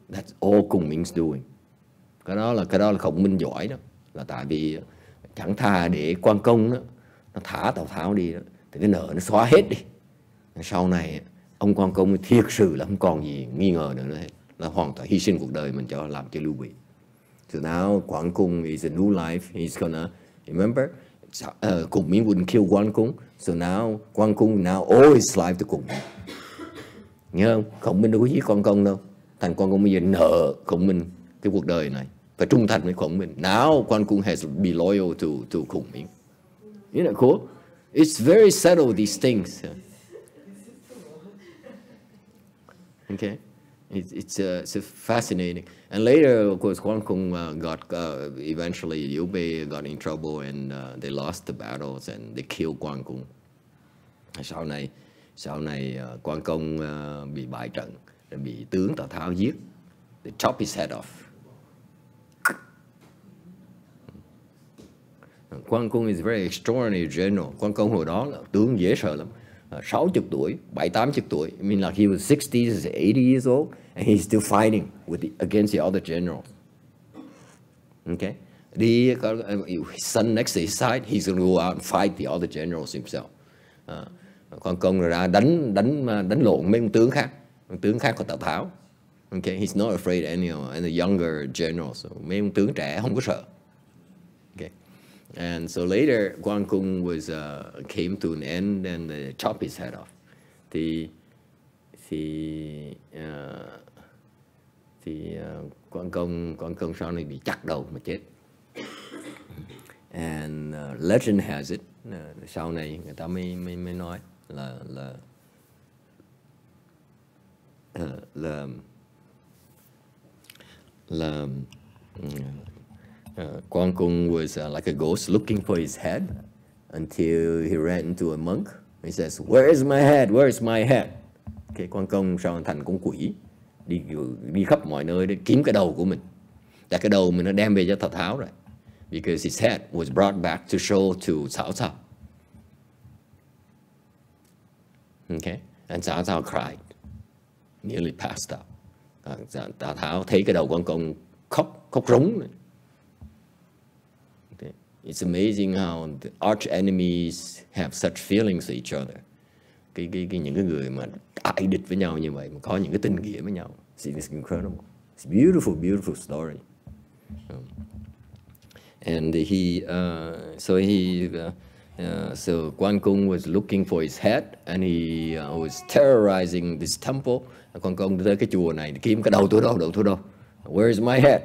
That's all KongMing's doing. Cái đó là KongMing giỏi đó. Là tại vì chẳng thà để Quang Công đó, nó thả Tào Tháo đi đó, thì cái nợ nó xóa hết đi. Sau này ông Quang Công thiệt sự là không còn gì nghi ngờ nữa hết, là hoàn toàn hy sinh cuộc đời mình làm cho Lưu Bị. So now Quang Kung is a new life. He's gonna remember. KongMing wouldn't kill Quang Kung, so now Quang Kung now all his life to KongMing. Nhớ không? KongMing đâu có giết Quang Công đâu. Thành Quang Công bây giờ nợ KongMing cái cuộc đời này, phải trung thành với KongMing. Now Quang Kung has to be loyal to KongMing. Isn't that cool? It's very subtle, these things. Okay, it's fascinating. And later, of course, Quang Kung eventually Liu Bei got in trouble and they lost the battles and they killed Quang Kung. Sau này Quang Công bị bại trận, bị tướng Tào Tháo giết. They chop his head off. Quang Kung is a very extraordinary general. Quang Công hồi đó là tướng dễ sợ lắm. 60 tuổi, 70-80 tuổi. I mean, like he was 60s, 80 years old, and he's still fighting against the other generals. Okay? His son next to his side, he's going to go out and fight the other generals himself. Quang Công ra đánh lộn mấy ông tướng khác của Tào Tháo. Okay, he's not afraid of any younger generals. Mấy ông tướng trẻ không có sợ. Okay, and so later Quang Kung came to an end and they chopped his head off. Thì Quang Công sau này bị chặt đầu mà chết. And legend has it, sau này người ta mới nói là Quang Cung was like a ghost looking for his head until he ran into a monk. He says, "Where is my head? Where is my head?" Cái Quang Công sau thành con quỷ, đi khắp mọi nơi để kiếm cái đầu của mình. Tại cái đầu mình nó đem về cho Tào Tháo rồi. Because his head was brought back to show to Cao Cao. Okay, and Cao Cao cried, nearly passed out. Tào Tháo thấy cái đầu Quang Công khóc rống. Okay. It's amazing how the arch enemies have such feelings for each other. Những cái người mà đại địch với nhau như vậy mà có những cái tình nghĩa với nhau. It's incredible. It's a beautiful, beautiful story. And so Quan Cung was looking for his head, and he was terrorizing this temple. Quan Công tới cái chùa này kiếm cái đầu tôi đâu? Where is my head?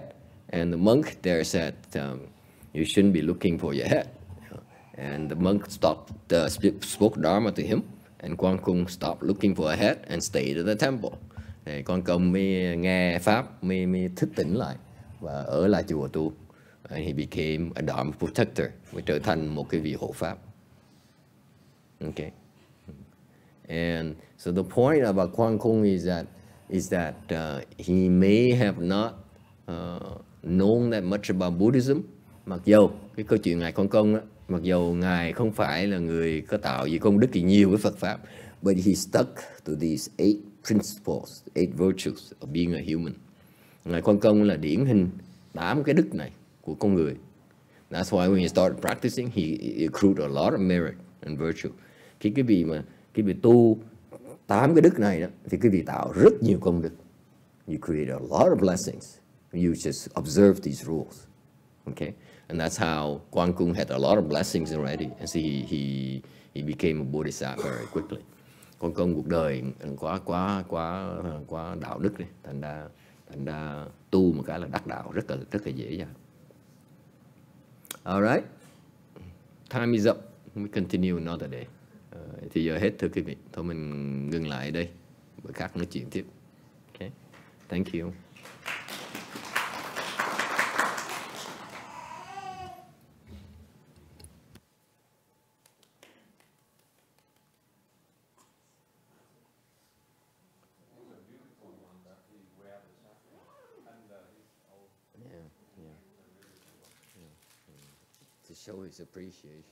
And the monk there said, you shouldn't be looking for your head. And the monk spoke Dharma to him, and Quan Cung stopped looking for a head and stayed at the temple. Thì Quan Công mới nghe pháp, mới thức tỉnh lại và ở lại chùa tu. And he became a Dharma protector, mới trở thành một cái vị hộ pháp. Okay. And so the point about Quan Cung is that he may have not known that much about Buddhism. Mặc dầu cái câu chuyện ngài Quan Công đó, mặc dầu ngài không phải là người có tạo gì công đức gì nhiều với Phật pháp, but he stuck to these 8 principles, 8 virtues of being a human. Ngài Quan Công là điển hình 8 cái đức này của con người. That's why when he started practicing, he accrued a lot of merit and virtue. Cái vị tu 8 cái đức này đó, thì cái vị tạo rất nhiều công đức. You create a lot of blessings. You just observe these rules. Okay, and that's how Quan Cung had a lot of blessings already, and so he became a bodhisattva very quickly. Quan Công cuộc đời quá đạo đức đi, thành ra tu một cái là đắc đạo rất là dễ dàng. All right, time is up. We continue another day. Thì giờ hết thưa quý vị, thôi mình ngừng lại đây, bữa khác nói chuyện tiếp. Okay, thank you. To show his appreciation,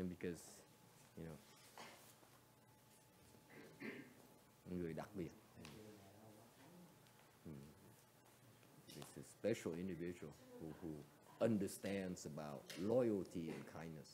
because người đặc biệt. It's a special individual who understands about loyalty and kindness.